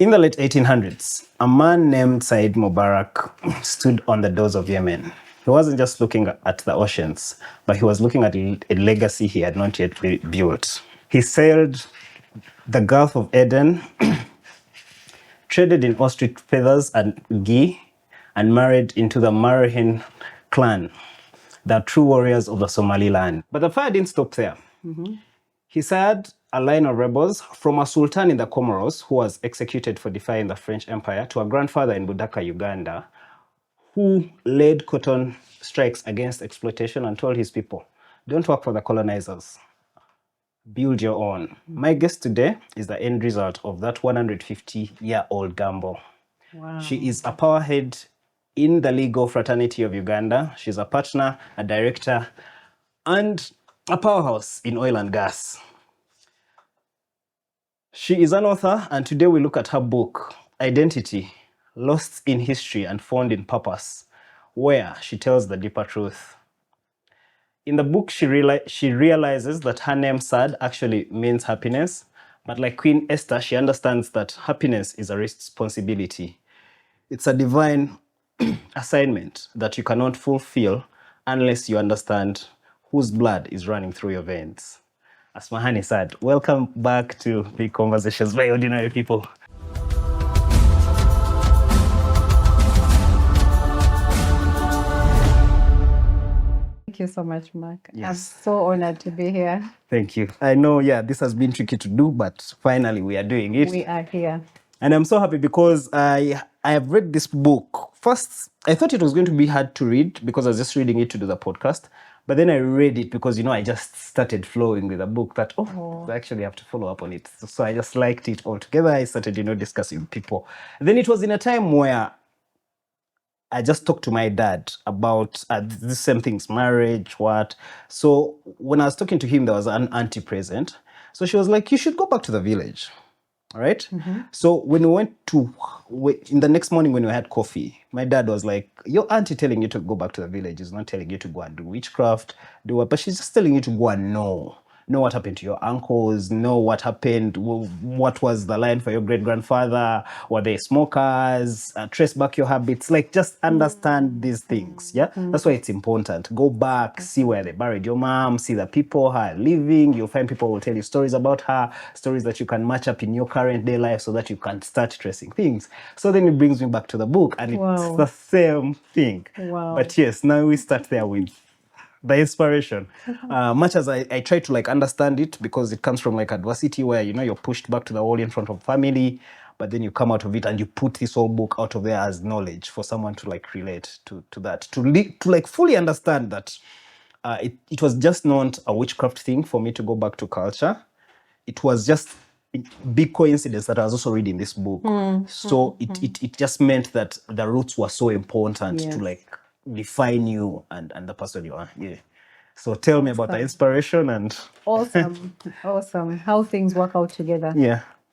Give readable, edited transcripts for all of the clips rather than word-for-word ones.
In the late 1800s, a man named Said Mubarak stood on the doors of Yemen. He wasn't just looking at the oceans, but he was looking at a legacy he had not yet built. He sailed the Gulf of Aden, traded in ostrich feathers and ghee, and married into the Marahin clan, the true warriors of the Somaliland. But the fire didn't stop there. He said a line of rebels, from a sultan in the Comoros who was executed for defying the French Empire to a grandfather in Budaka, Uganda, who led cotton strikes against exploitation and told his people, don't work for the colonizers, build your own. My guest today is the end result of that 150-year-old gamble. Wow. She is a powerhead in the legal fraternity of Uganda. She's a partner, a director, and a powerhouse in oil and gas. She is an author, and today we look at her book, Identity, Lost in History and Found in Purpose, where she tells the deeper truth. In the book, she realizes that her name Saad actually means happiness, but like Queen Esther, she understands that happiness is a responsibility. It's a divine assignment that you cannot fulfill unless you understand whose blood is running through your veins. Asmahaney Saad, welcome back to Big Conversations by Ordinary People. Thank you so much, Mark. Yes. I'm so honored to be here. Thank you. I know, this has been tricky to do, but finally we are doing it. We are here. And I'm so happy because I have read this book. First, I thought it was going to be hard to read because I was just reading it to do the podcast. But then I read it because, I just started flowing with the book that, I actually have to follow up on it. So I just liked it altogether. I started, discussing with people. And then it was in a time where I just talked to my dad about the same things, marriage, what. So when I was talking to him, there was an auntie present. So she was like, you should go back to the village. All right. So when we went in the next morning when we had coffee, my dad was like, your auntie telling you to go back to the village is not telling you to go and do witchcraft, but she's just telling you to go and know what happened to your uncles, know what happened, what was the line for your great-grandfather, were they smokers, trace back your habits, just understand these things, That's why it's important. Go back, see where they buried your mom, see the people, her living, you'll find people will tell you stories about her, stories that you can match up in your current day life so that you can start tracing things. So then it brings me back to the book, and it's the same thing. Wow. But yes, now we start there with the inspiration. Much as I try to understand it because it comes from adversity where you're pushed back to the wall in front of family, but then you come out of it and you put this whole book out of there as knowledge for someone to relate to that, to fully understand that it was just not a witchcraft thing for me to go back to culture. It was just a big coincidence that I was also reading this book. So it just meant that the roots were so important to define you and the person you are. So tell me about the inspiration and Awesome. How things work out together.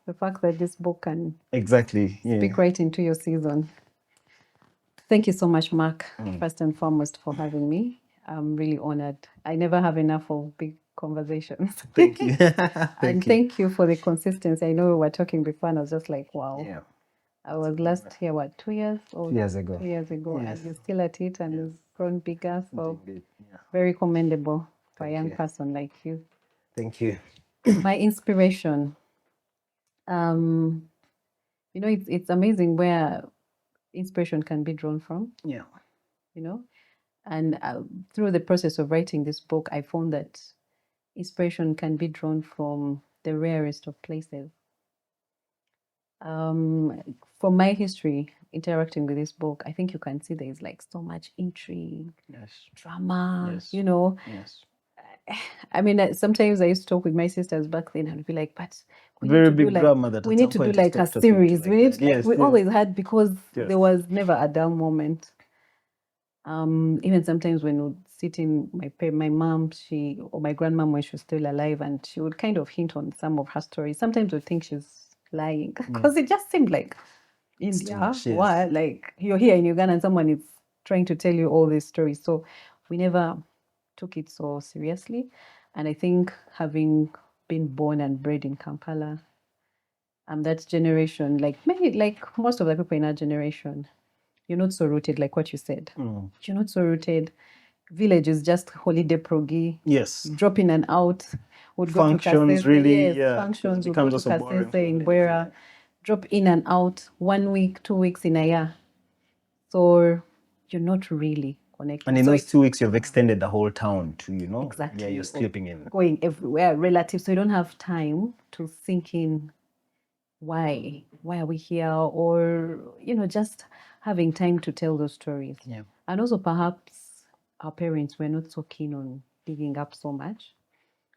The fact that this book can speak right into your season. Thank you so much, Mark, first and foremost, for having me. I'm really honored. I never have enough of big conversations. Thank you. Thank you for the consistency. I know we were talking before and I was just like, wow. Yeah. I was last here, 2 years? 2 years ago. 2 years ago. Yes. And you're still at it and you've grown bigger. So Yeah. very commendable for a Thank young you. person like you. Thank you. My inspiration. It's amazing where inspiration can be drawn from. Yeah. And through the process of writing this book, I found that inspiration can be drawn from the rarest of places. From my history, interacting with this book, I think you can see there's so much intrigue, drama, Yes. Yes. I mean, sometimes I used to talk with my sisters back then and I'd be like, but we Very need to big do drama that we at need to some do point a stopped series. talking We need Yes, we yes. always had because Yes. there was never a dull moment. Even sometimes when we'd sit in my mom, or my grandmom when she was still alive, and she would kind of hint on some of her stories. Sometimes we'd think she's lying because it just seemed like India. much, yes. What? You're here in Uganda and someone is trying to tell you all these stories. So we never took it so seriously. And I think having been born and bred in Kampala, that generation, like maybe like most of the people in our generation, you're not so rooted, like what you said. You're not so rooted. Village is just holiday proggy. Yes. Drop in and out. Would functions, go to really, functions. Would go to Kasese in Bwera. Drop in and out 1 week, 2 weeks in a year. So you're not really connected. And in those 2 weeks, you've extended the whole town to, exactly. Yeah, you're sleeping in. Going everywhere, relatives. So you don't have time to think in why are we here, or just having time to tell those stories. Yeah. And also perhaps our parents were not so keen on digging up so much.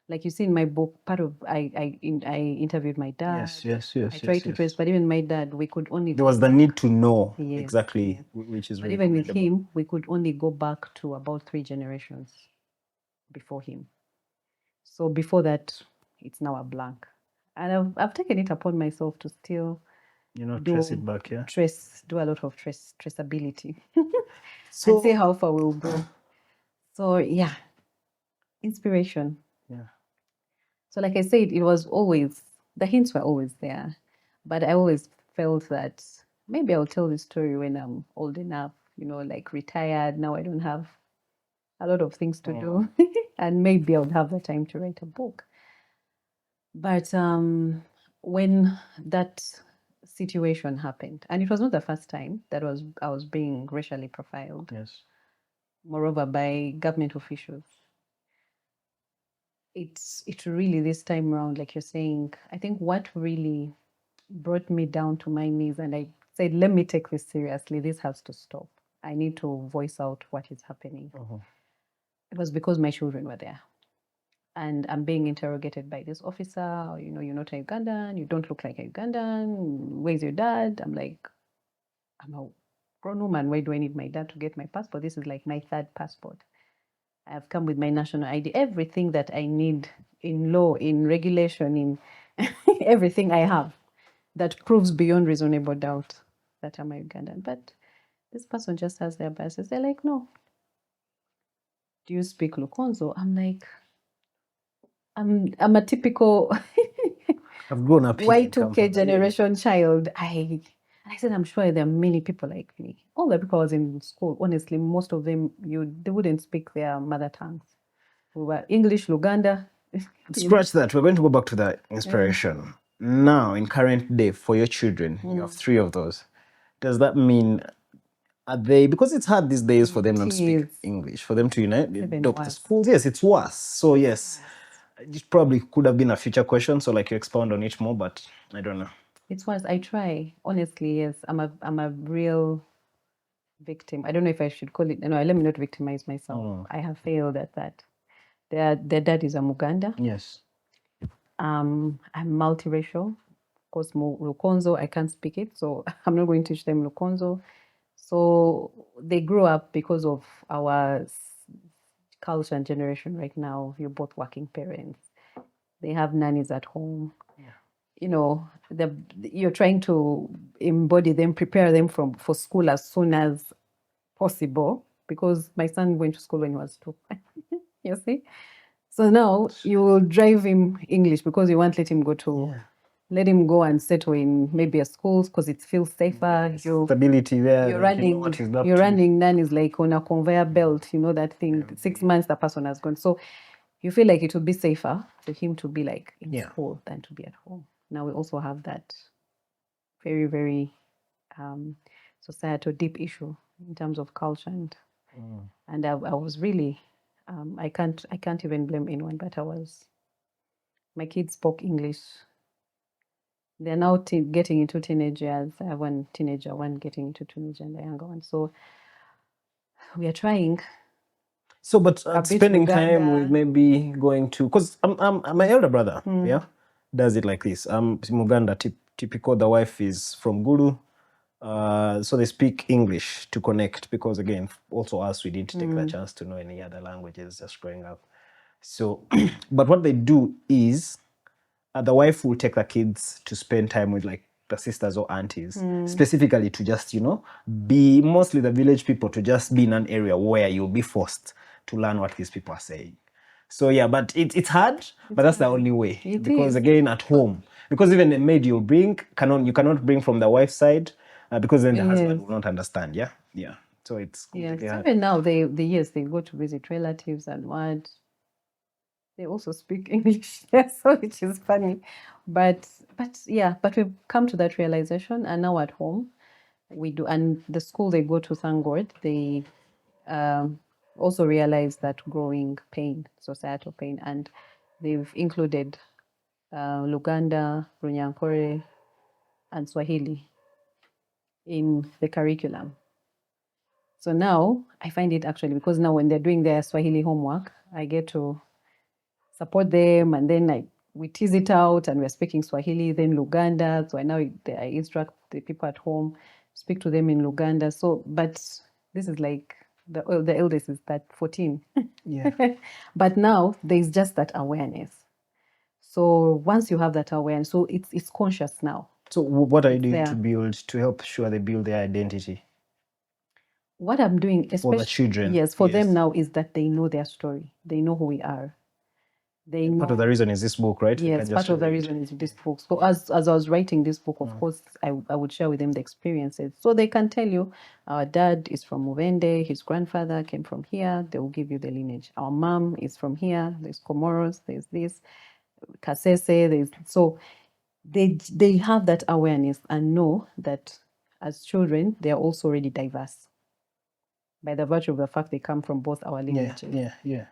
Like you see in my book, part of I interviewed my dad. Yes. I tried to trace, but even my dad, we could only. There was the need to know exactly, which is. But even with him, we could only go back to about 3 generations before him. So before that, it's now a blank, and I've taken it upon myself to still. Trace it back, yeah. Do a lot of traceability, so, and see how far we'll go. So yeah, inspiration. Yeah. So like I said, it was always, the hints were always there, but I always felt that maybe I'll tell this story when I'm old enough, like retired. Now I don't have a lot of things to do, and maybe I'll have the time to write a book. But when that situation happened, and it was not the first time that I was being racially profiled. Yes. Moreover, by government officials. It's really this time around, like you're saying, I think what really brought me down to my knees, and I said, let me take this seriously. This has to stop. I need to voice out what is happening. It was because my children were there. And I'm being interrogated by this officer. You're not a Ugandan. You don't look like a Ugandan. Where's your dad? I'm like, I'm a grown woman. Why do I need my dad to get my passport? This is like my 3rd passport. I've come with my national ID, everything that I need in law, in regulation, in everything I have that proves beyond reasonable doubt that I'm a Ugandan. But this person just has their biases. They're like, no. Do you speak Lukonzo? I'm like, I'm a typical I've grown up Y2K generation child. I said, I'm sure there are many people like me. All the people I was in school, honestly, most of them, they wouldn't speak their mother tongues. We were English, Luganda. Scratch that. We're going to go back to that inspiration. Now, in current day, for your children, you have 3 of those. Does that mean, are they, because it's hard these days for them not to speak English, for them to adopt the schools? Yes, it's worse. So yes, it probably could have been a future question. So like you expound on it more, but I don't know. It's worse. I try. Honestly, yes. I'm a real victim. I don't know if I should call it. No, let me not victimize myself. I have failed at that. Their dad is a Muganda. Yes. I'm multiracial. Of course, Lukonzo, I can't speak it, so I'm not going to teach them Lukonzo. So they grew up because of our culture and generation right now. You're both working parents. They have nannies at home. You're trying to embody them, prepare them for school as soon as possible, because my son went to school when he was 2. You see? So now you will drive him English because you won't let him go to, let him go and settle in maybe a school because it feels safer. Stability there. You're running nannies like on a conveyor belt, that thing. 6 months the person has gone. So you feel like it would be safer for him to be like in school than to be at home. Now we also have that very, very societal deep issue in terms of culture, and I was really I can't even blame anyone, but my kids spoke English. They're now getting into teenage years. I have one teenager, one getting into teenager, and the younger one. So we are trying. So, but spending time with maybe going to, because my elder brother, does it like this. Muganda, typical, the wife is from Gulu. So they speak English to connect, because again, also us, we didn't take the chance to know any other languages just growing up. So, but what they do is, the wife will take the kids to spend time with like the sisters or aunties, specifically to just, be mostly the village people, to just be in an area where you'll be forced to learn what these people are saying. So yeah, but it's hard, but that's the only way. Because again, at home, because even the maid you bring, you cannot bring from the wife's side because then the husband will not understand. Yeah. So it's completely hard. Even now, they go to visit relatives and what. They also speak English there, so which is funny. But we've come to that realization, and now at home we do, and the school they go to, thank God, they also realize that growing pain, societal pain, and they've included Luganda, Runyankore, and Swahili in the curriculum. So now I find it actually, because now when they're doing their Swahili homework, I get to support them, and then we tease it out, and we're speaking Swahili, then Luganda. So I instruct the people at home, speak to them in Luganda. So, but this is like the eldest is 14. Yeah. But now there's just that awareness. So once you have that awareness, so it's conscious now. So what are you doing to help sure they build their identity? What I'm doing, especially for the children, yes, for them now, is that they know their story. They know who we are. Part of the reason is this book, right? Yes, part of the reason is this book. So as I was writing this book, of course, I would share with them the experiences. So they can tell you, our dad is from Muvende, his grandfather came from here. They will give you the lineage. Our mom is from here. There's Comoros, there's this, Kasese. So they have that awareness and know that as children, they are also already diverse by the virtue of the fact they come from both our lineages. Yeah.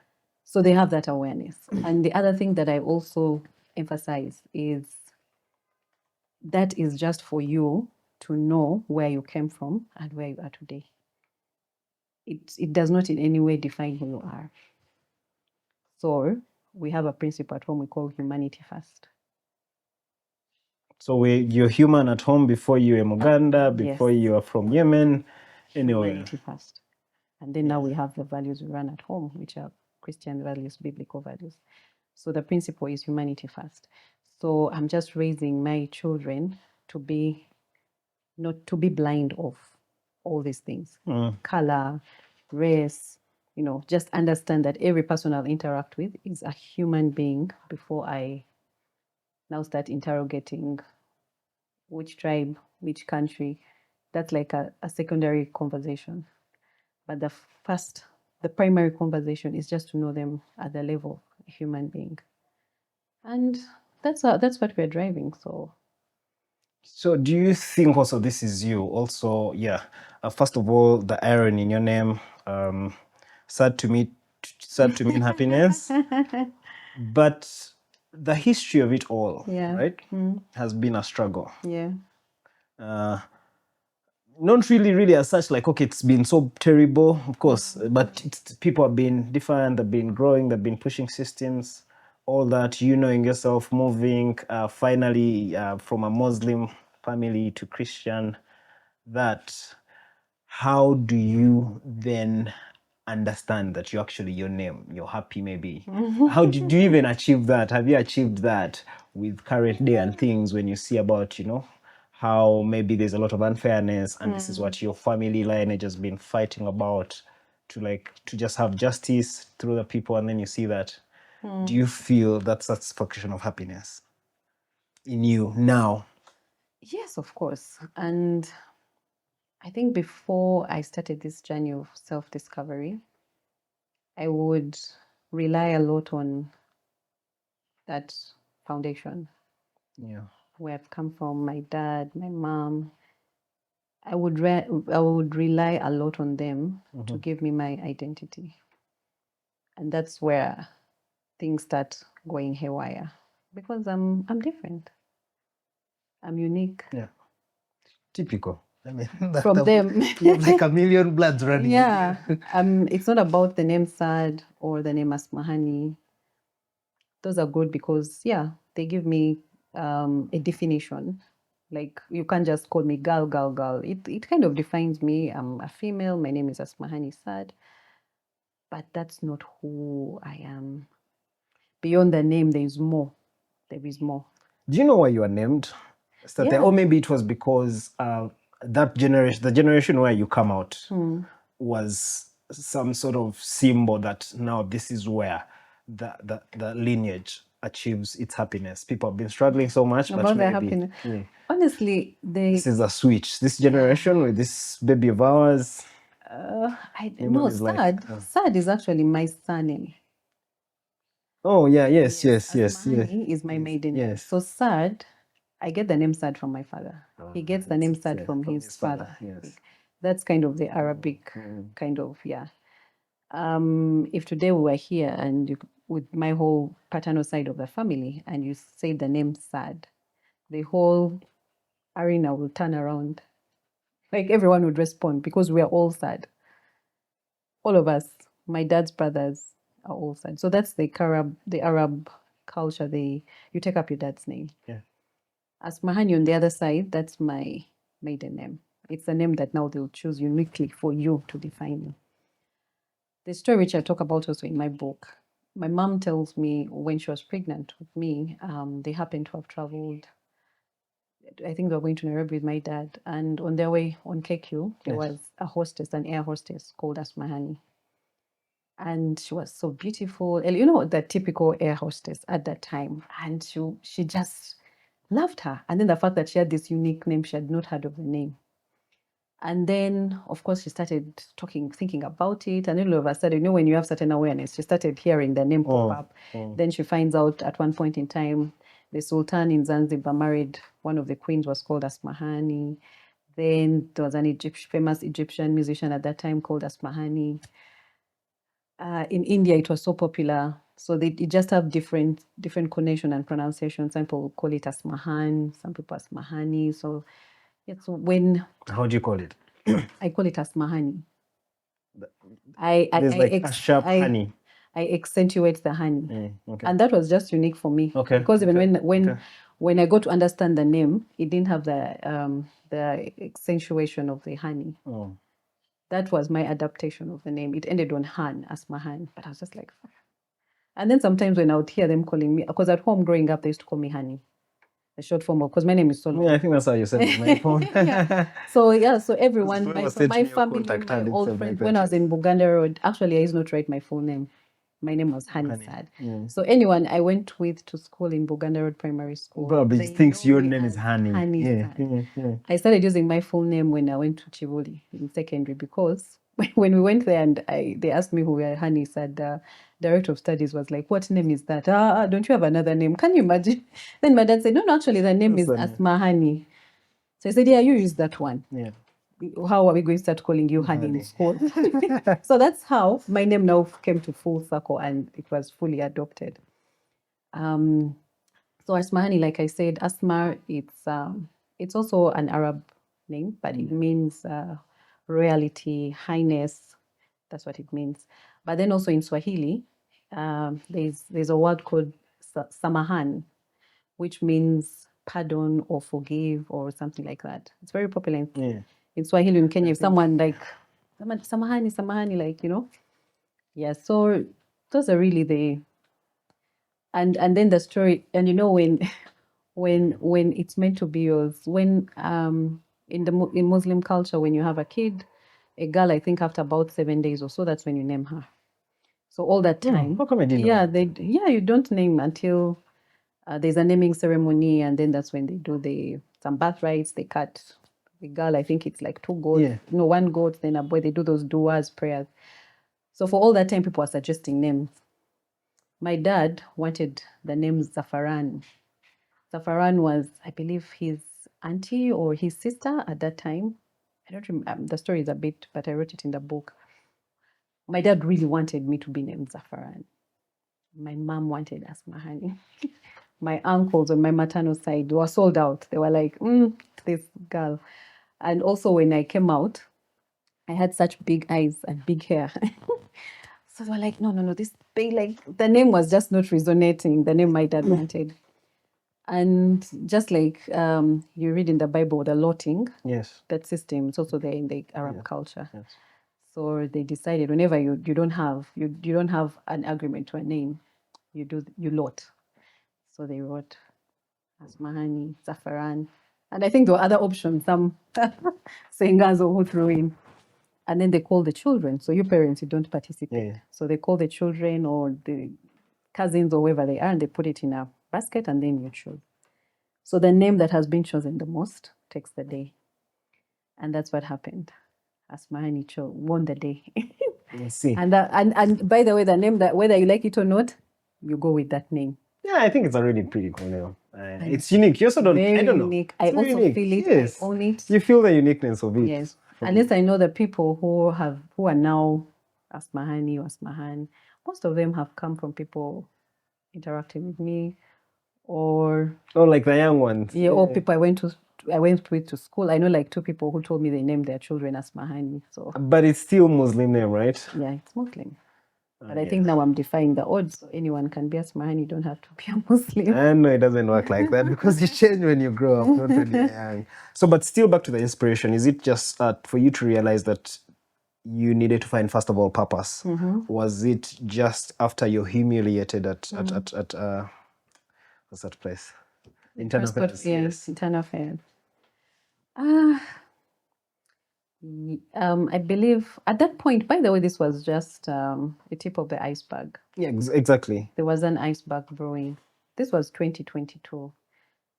So they have that awareness. And the other thing that I also emphasize is that is just for you to know where you came from and where you are today. It does not in any way define who you are. So we have a principle at home we call humanity first. So you're human at home before you are Muganda, before you are from Yemen, anyway. Humanity first. And then now we have the values we run at home, which are Christian values, biblical values. So the principle is humanity first. So I'm just raising my children not to be blind of all these things. Color, race, just understand that every person I'll interact with is a human being before I now start interrogating which tribe, which country. That's like a secondary conversation. But the primary conversation is just to know them at the level of a human being. And that's what we're driving. So do you think also this is you? Also, first of all, the irony in your name, sad to mean happiness. But the history of it all, right, has been a struggle. Yeah. Not really as such, like, okay, it's been so terrible, of course, but people have been different, they've been growing, they've been pushing systems, all that, knowing yourself, moving, finally from a Muslim family to Christian, how do you then understand that you're actually your name, you're happy maybe? How did you even achieve that? Have you achieved that with current day and things when you see about, how maybe there's a lot of unfairness and this is what your family lineage has been fighting about to just have justice through the people, and then you see that. Do you feel that satisfaction of happiness in you now? Yes, of course. And I think before I started this journey of self-discovery, I would rely a lot on that foundation. Yeah. Where I've come from, my dad, my mom. I would rely a lot on them to give me my identity. And that's where things start going haywire, because I'm different. I'm unique. Yeah. Typical. I mean, from them. You have like a million bloods running. Yeah. It's not about the name Saad or the name Asmahaney. Those are good because, they give me a definition. Like, you can't just call me girl. It kind of defines me. I'm a female. My name is Asmahaney Saad. But that's not who I am. Beyond the name, there is more. There is more. Do you know why you are named? Or maybe it was because that generation, the generation where you come out, was some sort of symbol that now this is where the lineage achieves its happiness. People have been struggling so much, about their happiness. Yeah. Honestly, this is a switch. This generation with this baby of ours. I know Saad. Saad is actually my surname. Oh yeah, yes. Asmahaney is my maiden name. So Saad, I get the name Saad from my father. He gets the name Saad from his father. Yes. That's kind of the Arabic kind of, yeah. If today we were here and with my whole paternal side of the family and you say the name Saad, the whole arena will turn around. Like everyone would respond because we are all Saad. All of us, my dad's brothers are all Saad. So that's the Arab culture. You take up your dad's name. Yeah. Asmahaney on the other side, that's my maiden name. It's a name that now they'll choose uniquely for you to define you. The story which I talk about also in my book, my mom tells me when she was pregnant with me, they happened to have traveled. I think they were going to Nairobi with my dad. And on their way on KQ, there was a hostess, an air hostess called Asmahaney. And she was so beautiful. You know, the typical air hostess at that time. And she just loved her. And then the fact that she had this unique name, she had not heard of the name. And then, of course, she started thinking about it. And then all of a sudden, you know, when you have certain awareness, she started hearing the name pop up. Then she finds out at one point in time, the Sultan in Zanzibar married one of the queens, was called Asmahaney. Then there was an famous Egyptian musician at that time called Asmahaney. In India, it was so popular. So they just have different connotation and pronunciation. Some people call it Asmahan, some people Asmahani. So it's when... How do you call it? I call it Asmahaney. There's like a sharp honey. I accentuate the honey. Okay. And that was just unique for me. Okay. Because even when I got to understand the name, it didn't have the accentuation of the honey. Oh. That was my adaptation of the name. It ended on Han, Asmahan. But I was just like... And then sometimes when I would hear them calling me, because at home growing up, they used to call me Honey. The short form of, because my name is Solo. Yeah, I think that's how you said it. My phone. So everyone, my family, my old friends, when I was in Buganda Road, actually I used not write my full name. My name was Asmahaney Saad. Yeah. So anyone I went with to school in Buganda Road Primary School, probably thinks your name is Honey. Yeah. I started using my full name when I went to Chivuli in secondary because when we went there and they asked me who we are, Asmahaney Saad, the director of studies was like, what name is that? Don't you have another name? Can you imagine? Then my dad said, no, actually the name is Asmahaney. So I said, yeah, you use that one. Yeah. How are we going to start calling you Honey in school? So that's how my name now came to full circle and it was fully adopted. So Asmahaney, like I said, Asma, it's also an Arab name, but it means royalty, highness. That's what it means. But then also in Swahili, there's a word called samahan, which means pardon or forgive or something like that. It's very popular in Swahili in Kenya. If someone like samahani, like, you know. Yeah, so those are really the... And then the story, and you know, when it's meant to be yours, when in Muslim culture, when you have a kid, a girl, I think after about 7 days or so, that's when you name her. So all that time, how come I didn't know? You don't name until there's a naming ceremony, and then that's when they do some birth rites. They cut the girl, I think it's like 2 goats, one goat, then a boy. They do those duas, prayers. So for all that time, people are suggesting names. My dad wanted the name Zafaran. Zafaran was, I believe, his auntie or his sister at that time. I don't remember. The story is a bit, but I wrote it in the book. My dad really wanted me to be named Zafaran. My mom wanted Asmahaney. My uncles on my maternal side were sold out. They were like, this girl. And also when I came out, I had such big eyes and big hair. So they were like, no, this big, like, the name was just not resonating, the name my dad wanted. And just like you read in the Bible, the lotting, that system, it's also there in the Arab culture. Yes. So they decided whenever you don't have an agreement to a name, you lot. So they wrote Asmahaney, Zafaran, and I think there were other options, some Sengazo who threw in. And then they call the children. So your parents, you don't participate. Yeah. So they call the children or cousins or wherever they are, and they put it in a basket, and then you choose. So the name that has been chosen the most takes the day. And that's what happened. Asmahaney won the day. I see. And by the way, the name, that whether you like it or not, you go with that name. Yeah, I think it's a really pretty cool name. It's unique. You also don't. I don't unique. know. I also unique. feel it. Yes. I own it. You feel the uniqueness of it. Yes. Unless I know the people who are now Asmahaney or Asmahan. Most of them have come from people interacting with me, or like the young ones. Yeah, or people I went with to school. I know like 2 people who told me they named their children Asmahaney. So. But it's still Muslim name, right? Yeah, it's Muslim. But I think now I'm defying the odds. So anyone can be Asmahaney, you don't have to be a Muslim. I know it doesn't work like that because you change when you grow up, not when you're young. So, but still back to the inspiration, is it just for you to realize that you needed to find, first of all, purpose? Was it just after you're humiliated at what's that place? Internal Affairs. Yes, Internal Affairs. I believe at that point, by the way, this was just the tip of the iceberg. Yeah, exactly. There was an iceberg brewing. This was 2022.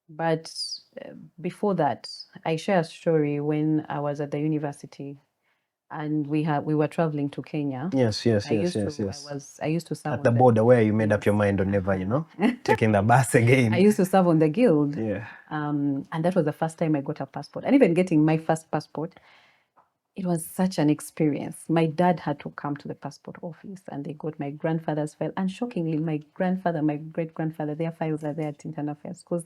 But before that, I share a story when I was at the university and we were traveling to Kenya. Yes. I used to serve at the border where you made up your mind on never, taking the bus again. I used to serve on the guild. Yeah. And that was the first time I got a passport. And even getting my first passport, it was such an experience. My dad had to come to the passport office and they got my grandfather's file. And shockingly, my grandfather, my great-grandfather, their files are there at Internal Affairs because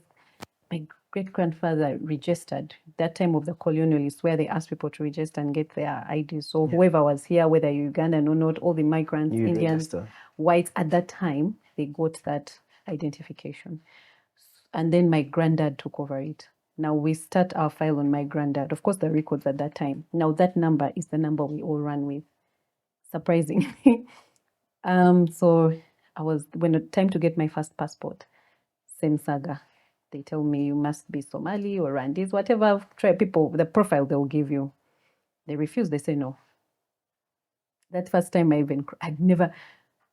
my great-grandfather registered that time of the colonialists where they asked people to register and get their IDs. So whoever was here, whether you're Ugandan or not, all the migrants, Indians, whites, at that time, they got that identification. And then my granddad took over it. Now we start our file on my granddad. Of course, the records at that time. Now that number is the number we all run with. Surprisingly. So when the time to get my first passport, same saga. They tell me you must be Somali or Rwandese, whatever people, the profile they'll give you. They refuse, they say no. That first time I've never,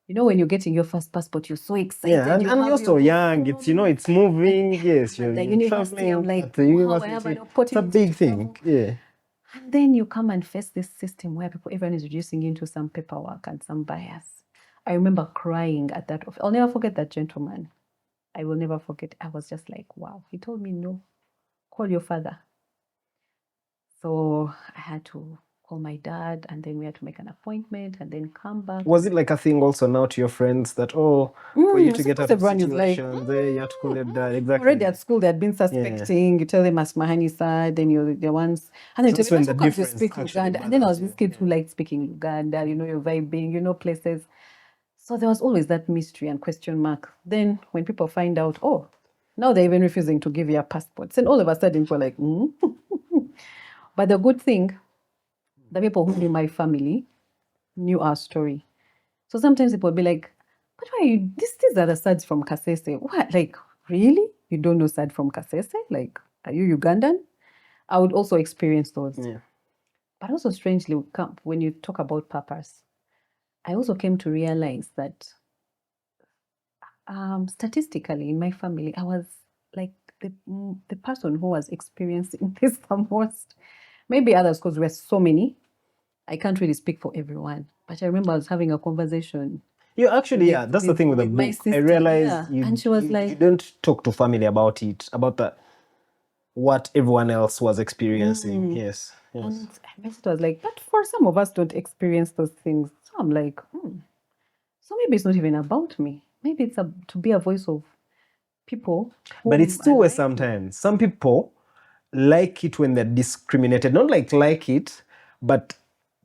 when you're getting your first passport, you're so excited. Yeah, and you're so young. It's it's moving. Yes, you're the university. I'm like, wow, I have an opportunity. It's a big thing. Yeah. And then you come and face this system where everyone is reducing you into some paperwork and some bias. I remember crying at that. I'll never forget that gentleman. I will never forget. I was just like, wow. He told me, no, call your father. So I had to call my dad, and then we had to make an appointment and then come back. Was it like a thing also now to your friends that, for you to get out of situations, you have to call your dad? Exactly. Already at school, they had been suspecting. You tell them Asmahaney Saad, then you're the ones. And then tell them, you speak Uganda. And then I was this kid who liked speaking Uganda, you're vibing, places. So there was always that mystery and question mark. Then when people find out, now they're even refusing to give you a passport. Then all of a sudden, we're like, But the good thing, the people who knew my family knew our story. So sometimes people would be like, but why are you, these are the Saads from Kasese. What? Like, really? You don't know Saad from Kasese? Like, are you Ugandan? I would also experience those. Yeah. But also strangely, when you talk about purpose, I also came to realize that statistically in my family, I was like the person who was experiencing this the most. Maybe others, because we're so many. I can't really speak for everyone. But I remember I was having a conversation. You actually, that's the thing with the book. Sister, I realized and she was like, you don't talk to family about it, about what everyone else was experiencing. Yes. And my sister was like, but for some of us don't experience those things. So I'm like, so maybe it's not even about me. Maybe it's to be a voice of people. But it's two ways sometimes. Some people like it when they're discriminated. Not like it, but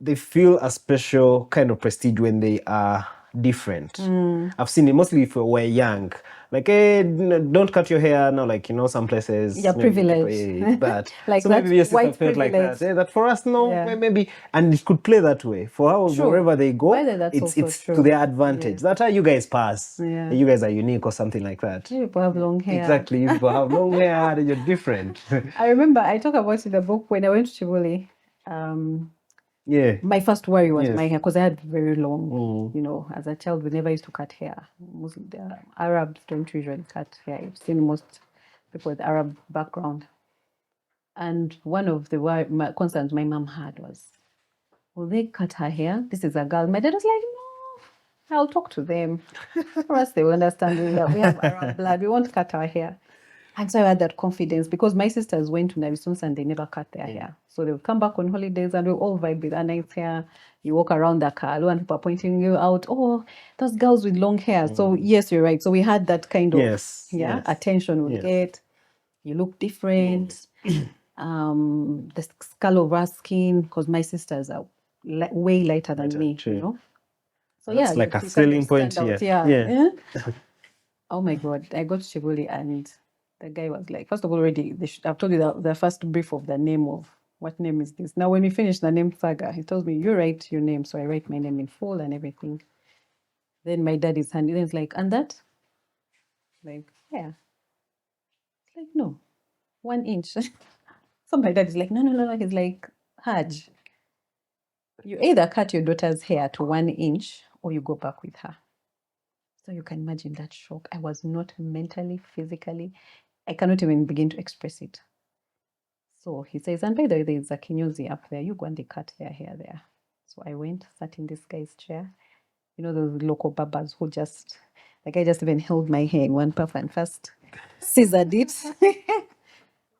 they feel a special kind of prestige when they are different. I've seen it mostly if we're young. Like, hey, don't cut your hair. No, some places. You're privileged. That. Like so that maybe your sister white felt privilege. like that. Yeah, that for us, maybe. And it could play that way. For wherever they go, it's to their advantage. That's how you guys pass. Yeah. You guys are unique or something like that. You people have long hair. Exactly. You people have long hair and you're different. I remember I talk about it in the book when I went to Chibuli. Yeah. My first worry was my hair, because I had very long, you know, as a child, we never used to cut hair. The Arabs don't usually cut hair. I've seen most people with Arab background. And one of the concerns my mom had was, will they cut her hair? This is a girl. My dad was like, no, I'll talk to them. For us, they will understand we have Arab blood. We won't cut our hair. And so I had that confidence, because my sisters went to Navisons and they never cut their hair. So they would come back on holidays and we all vibe with a nice hair. You walk around the car and people are pointing you out, oh, those girls with long hair. So yes, you're right. So we had that kind of attention we'll get. You look different. The color of our skin, because my sisters are way lighter than me, you know. So that's like a selling point here. Yeah. Oh my God, I got to Chibuli and the guy was like, first of all, already, I've told you the first brief of the name of, what name is this? Now, when we finish the name saga, he tells me, you write your name. So I write my name in full and everything. Then my dad is handing, it's like, and that? Like, yeah. It's like, no, 1 inch. So my dad is like, no. He's like, Haj, you either cut your daughter's hair to 1 inch or you go back with her. So you can imagine that shock. I was not mentally, physically, I cannot even begin to express it. So he says, and by the way, there's a kinyozi up there. You go and they cut their hair there. So I went, sat in this guy's chair. You know, those local barbers who just, the guy just even held my hair in one puff and first scissored it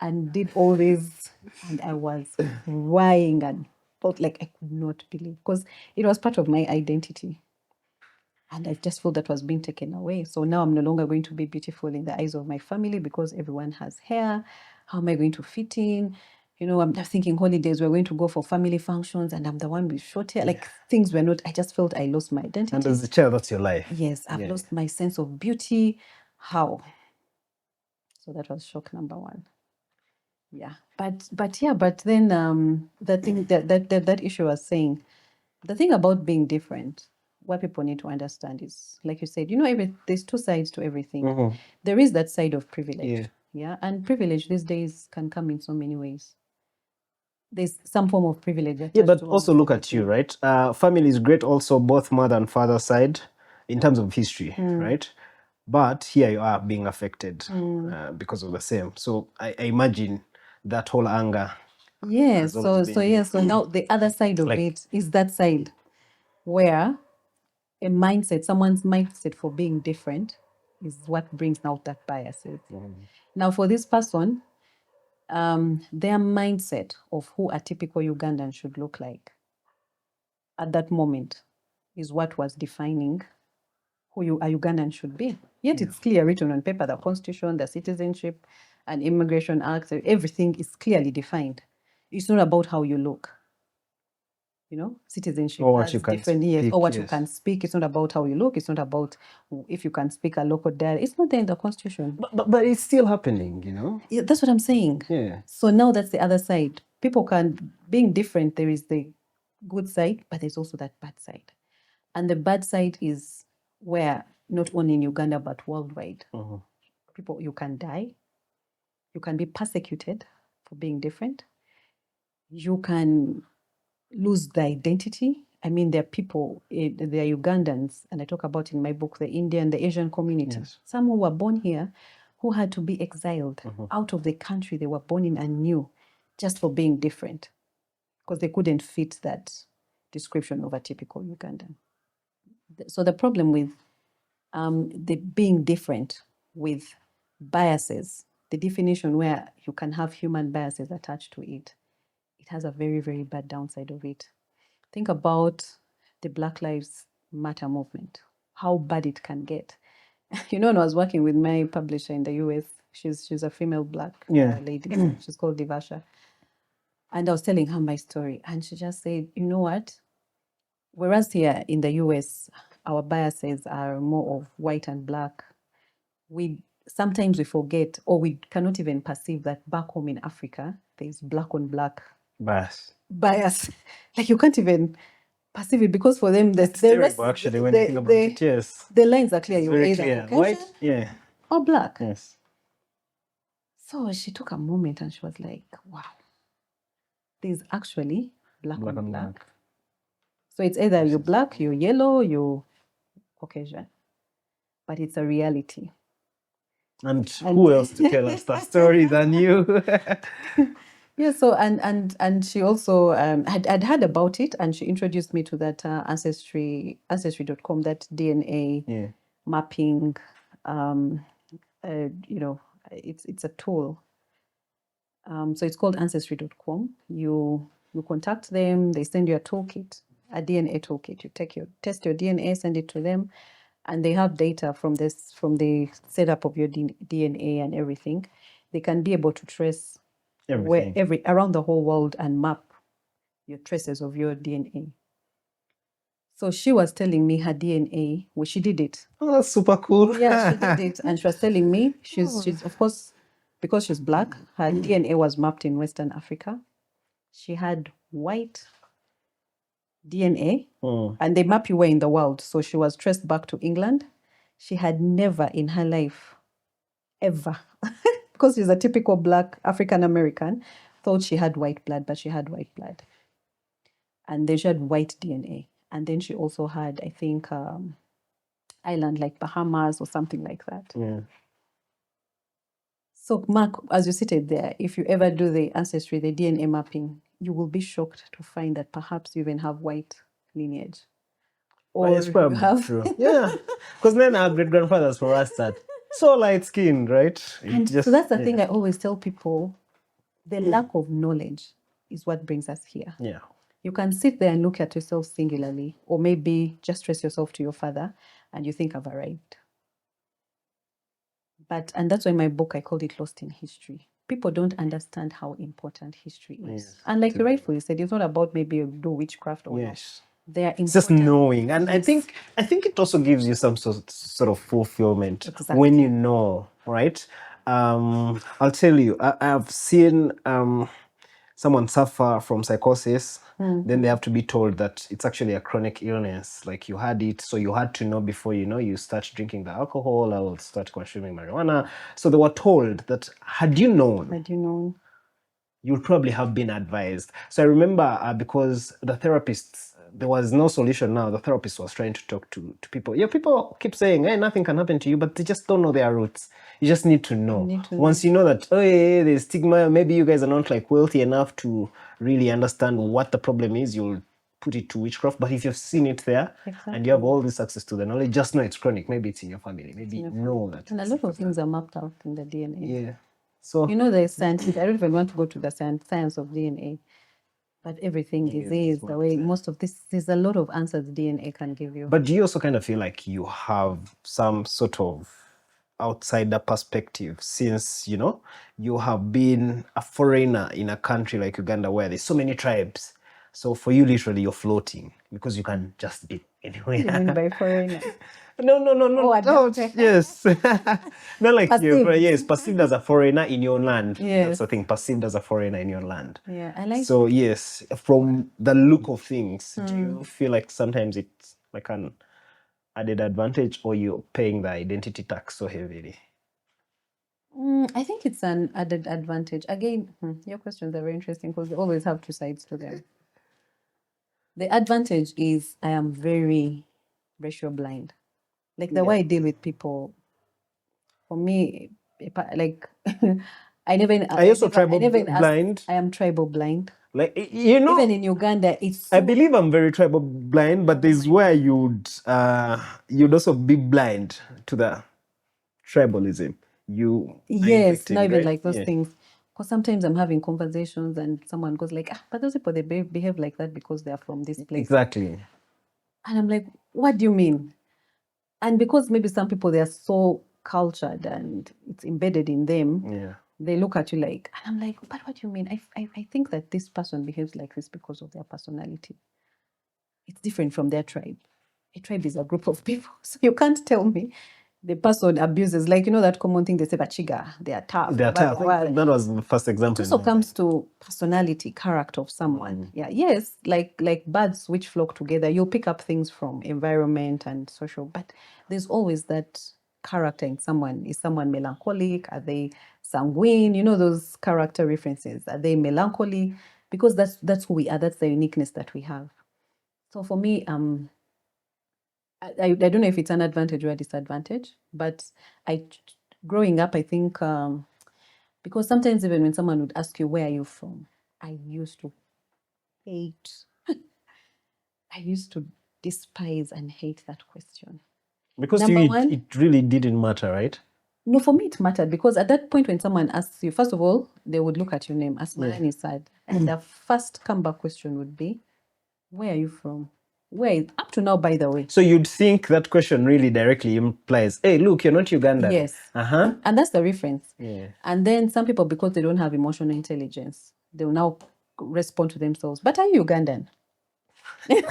and did all this. And I was crying and felt like I could not believe, because it was part of my identity. And I just felt that was being taken away. So now I'm no longer going to be beautiful in the eyes of my family because everyone has hair. How am I going to fit in? You know, I'm just thinking holidays, we're going to go for family functions and I'm the one with short hair. Like things were not, I just felt I lost my identity. And as a child, that's your life. Yes, I've lost my sense of beauty. How? So that was shock number one. Yeah. But then the thing that issue was saying, the thing about being different, what people need to understand is, like you said, you know, there's two sides to everything. There is that side of privilege. Yeah. And privilege these days can come in so many ways. There's some form of privilege. Yeah, but also look at you, right? Family is great also, both mother and father side, in terms of history, right? But here you are being affected because of the same. So I imagine that whole anger. Yes. So now the other side of it is that side where someone's mindset for being different is what brings out that biases. Now, for this person, their mindset of who a typical Ugandan should look like at that moment is what was defining who a Ugandan should be. Yet it's clear written on paper, the constitution, the citizenship and immigration act, everything is clearly defined. It's not about how you look. You know, citizenship has different years, or what you can speak. It's not about how you look. It's not about if you can speak a local dialect. It's not there in the constitution. But it's still happening, you know? Yeah, that's what I'm saying. Yeah. So now that's the other side. People being different, there is the good side, but there's also that bad side. And the bad side is where, not only in Uganda, but worldwide, people, you can die. You can be persecuted for being different. You can lose their identity. I mean, there are people, they are Ugandans, and I talk about in my book, the Indian, the Asian community. Yes. Some who were born here, who had to be exiled out of the country they were born in and knew, just for being different, because they couldn't fit that description of a typical Ugandan. So the problem with the being different with biases, the definition where you can have human biases attached to it, it has a very, very bad downside of it. Think about the Black Lives Matter movement, how bad it can get. You know, when I was working with my publisher in the US, she's a female Black lady. She's called Divasha. And I was telling her my story. And she just said, you know what? Whereas here in the US, our biases are more of white and black, sometimes we forget, or we cannot even perceive that back home in Africa, there's black on black bias. Like you can't even perceive it, because for them, actually, when you think about it, yes, the lines are clear. You're either white, or black. Yes. So she took a moment and she was like, "Wow, there's actually black on black, So it's either you're black, you're yellow, you're Caucasian. But it's a reality. And who else to tell us that story than you? Yeah, so and she also had heard about it, and she introduced me to that ancestry.com, that DNA mapping. It's a tool. So it's called ancestry.com. You contact them, they send you a toolkit, a DNA toolkit. You test your DNA, send it to them, and they have data from the setup of your DNA and everything. They can be able to trace everything around the whole world and map your traces of your DNA. So she was telling me her DNA, well, she did it. Oh, that's super cool. Yeah, she did it. And she was telling me, she's of course, because she's black, her DNA was mapped in Western Africa. She had white DNA, and they map you where in the world. So she was traced back to England. She had never in her life, ever, because she's a typical black African American, thought she had white blood, but she had white blood. And then she had white DNA. And then she also had, I think, island like Bahamas or something like that. Yeah. So, Mark, as you seated there, if you ever do the ancestry, the DNA mapping, you will be shocked to find that perhaps you even have white lineage. Or it's probably true. Yeah. Because then our great-grandfathers were us that so light-skinned, right? So that's the thing I always tell people. The lack of knowledge is what brings us here. Yeah. You can sit there and look at yourself singularly, or maybe just trace yourself to your father, and you think I've arrived. And that's why in my book I called it Lost in History. People don't understand how important history is. Yes, and like you rightfully said, it's not about maybe do witchcraft or not. They are important. It's just knowing. And I think it also gives you some sort of fulfillment when you know, right? I'll tell you, I've seen someone suffer from psychosis, then they have to be told that it's actually a chronic illness. Like you had it, so you had to know before you start drinking the alcohol or start consuming marijuana. So they were told that had you known, you would probably have been advised. So I remember because the therapists, there was no solution now. The therapist was trying to talk to people. Yeah, people keep saying, hey, nothing can happen to you, but they just don't know their roots. You just need to know. Once you know that, oh, yeah, there's stigma, maybe you guys are not like wealthy enough to really understand what the problem is, you'll put it to witchcraft. But if you've seen it there and you have all this access to the knowledge, just know it's chronic. Maybe it's in your family. Maybe know that. And a lot of things are mapped out in the DNA. Yeah. So there's scientific. I don't even want to go to the science of DNA. But everything is the way most of this, there's a lot of answers DNA can give you. But do you also kind of feel like you have some sort of outsider perspective since, you have been a foreigner in a country like Uganda where there's so many tribes? So for you, literally, you're floating because you can just be anywhere. What do you mean by foreigner? No. Oh, yes. Not like perceived. Perceived as a foreigner in your land. Yes. That's the thing, perceived as a foreigner in your land. Yeah, I like. So yes, from the look of things, do you feel like sometimes it's like an added advantage, or you're paying the identity tax so heavily? I think it's an added advantage. Again, your questions are very interesting because they always have two sides to them. The advantage is I am very racial blind. Like the way I deal with people, for me, like I never. Are you also tribal blind? I am tribal blind. Like even in Uganda, it's. I believe I'm very tribal blind, but there's where you'd also be blind to the tribalism. Yes, not even like those things. Because sometimes I'm having conversations and someone goes like, but those people, they behave like that because they are from this place. Exactly. And I'm like, what do you mean? And because maybe some people, they are so cultured and it's embedded in them, they look at you like, and I'm like, but what do you mean? I think that this person behaves like this because of their personality. It's different from their tribe. A tribe is a group of people. So you can't tell me the person abuses, like, that common thing they say, Bachiga, they are tough. They are tough. That was the first example. It also comes to personality, character of someone. Yeah, yes, like birds which flock together, you'll pick up things from environment and social, but there's always that character in someone. Is someone melancholic? Are they sanguine? Those character references. Are they melancholy? Because that's who we are. That's the uniqueness that we have. So for me, I don't know if it's an advantage or a disadvantage, but growing up, I think, because sometimes even when someone would ask you, where are you from? I used to hate, I used to despise and hate that question. Because to you, it really didn't matter, right? No, for me it mattered, because at that point when someone asks you, first of all, they would look at your name, Asmahaney Saad, and the first comeback question would be, where are you from? Where, up to now, by the way. So you'd think that question really directly implies, hey, look, you're not Ugandan. Yes. And that's the reference. Yeah. And then some people, because they don't have emotional intelligence, they will now respond to themselves, but are you Ugandan? I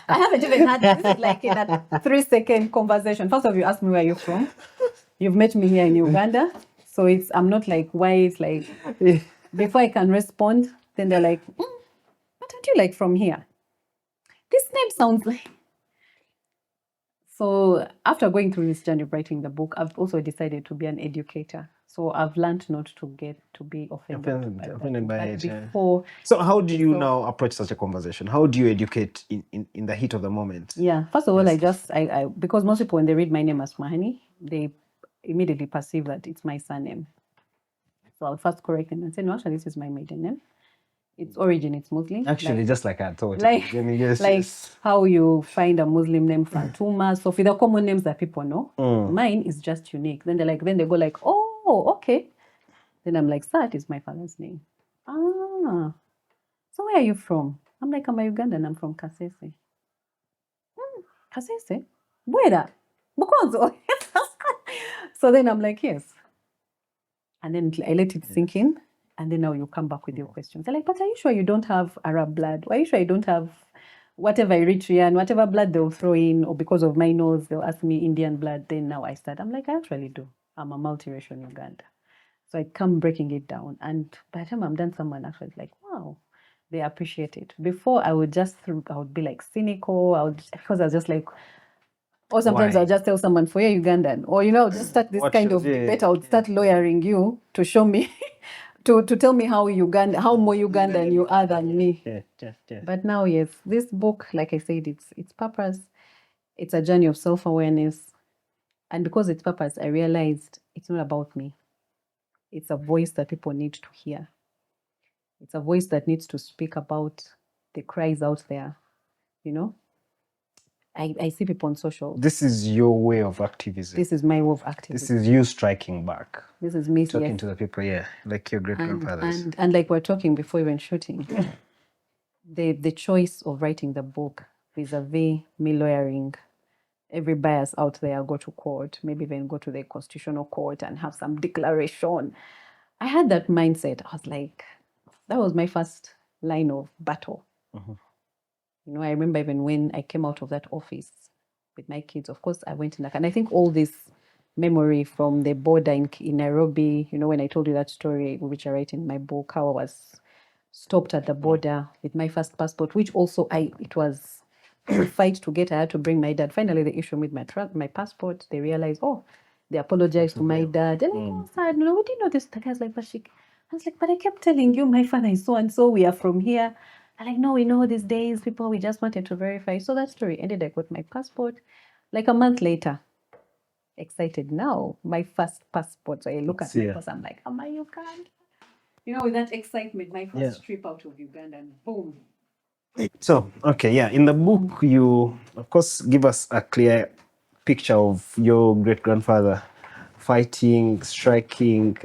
haven't even had this. Is like in a 3-second conversation. First of all, you ask me where you're from. You've met me here in Uganda. So I'm not like, why? It's like, before I can respond, then they're like, what aren't you like from here? This name sounds like. So after going through this journey of writing the book, I've also decided to be an educator. So I've learned not to be offended by it. Before, so how do you now approach such a conversation? How do you educate in the heat of the moment? Yeah, first of all, I because most people, when they read my name as Asmahaney, they immediately perceive that it's my surname. So I'll first correct them and say, no, actually, this is my maiden name. Its origin, it's Muslim. Actually, just like I thought. How you find a Muslim name, Fatuma. So for the common names that people know, mine is just unique. Then they go like, oh, okay. Then I'm like, Saad is my father's name. Ah, so where are you from? I'm like, I'm a Ugandan. I'm from Kasese. Kasese? Where? So then I'm like, yes. And then I let it sink in. And then now you come back with your questions. They're like, but are you sure you don't have Arab blood? Are you sure you don't have whatever Eritrean, whatever blood they'll throw in, or because of my nose, they'll ask me Indian blood. Then now I start. I'm like, I actually do. I'm a multiracial Uganda. So I come breaking it down. And by the time I'm done, someone actually is like, wow, they appreciate it. Before I would be like cynical. Because I was just like, or sometimes I'll just tell someone, for you're Ugandan. Or, just start this kind of debate. I would start lawyering you to show me. To tell me how more Ugandan you are than me. Yeah. But now, yes, this book, like I said, it's purpose. It's a journey of self-awareness. And because it's purpose, I realized it's not about me. It's a voice that people need to hear. It's a voice that needs to speak about the cries out there, I see people on social. This is your way of activism. This is my way of activism. This is you striking back. This is me talking to the people, like your great-grandfathers. And like we're talking before even shooting, the choice of writing the book vis-a-vis me lawyering every bias out there, go to court, maybe even go to the constitutional court and have some declaration. I had that mindset. I was like, that was my first line of battle. I remember even when I came out of that office with my kids, of course, I went in and I think all this memory from the border in Nairobi, when I told you that story, which I write in my book, how I was stopped at the border with my first passport, which also it was a fight to get. I had to bring my dad. Finally, they issued me my passport. They realized, they apologized to my dad. And Saad, we didn't know this. The guy's like, but I kept telling you, my father is so and so. We are from here. I'm like, no, we know these days, people, we just wanted to verify. So that story ended. I got my passport. Like a month later, excited now, my first passport. So I look at my passport, I'm like, am I Uganda? With that excitement, my first trip out of Uganda, and boom. So, in the book, you, of course, give us a clear picture of your great-grandfather fighting, striking,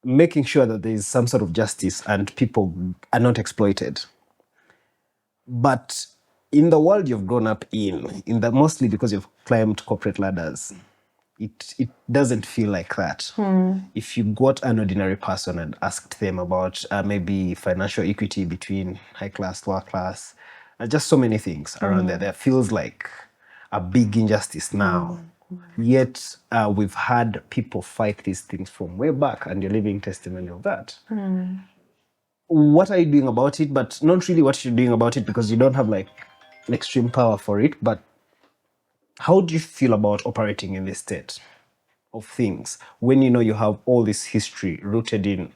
making sure that there is some sort of justice and people are not exploited. But in the world you've grown up mostly because you've climbed corporate ladders, it doesn't feel like that. If you got an ordinary person and asked them about maybe financial equity between high class, lower class, just so many things around there feels like a big injustice now. Yet we've had people fight these things from way back, and you're living testimony of that. What are you doing about it? But not really what you're doing about it, because you don't have like extreme power for it. But how do you feel about operating in this state of things when you have all this history rooted in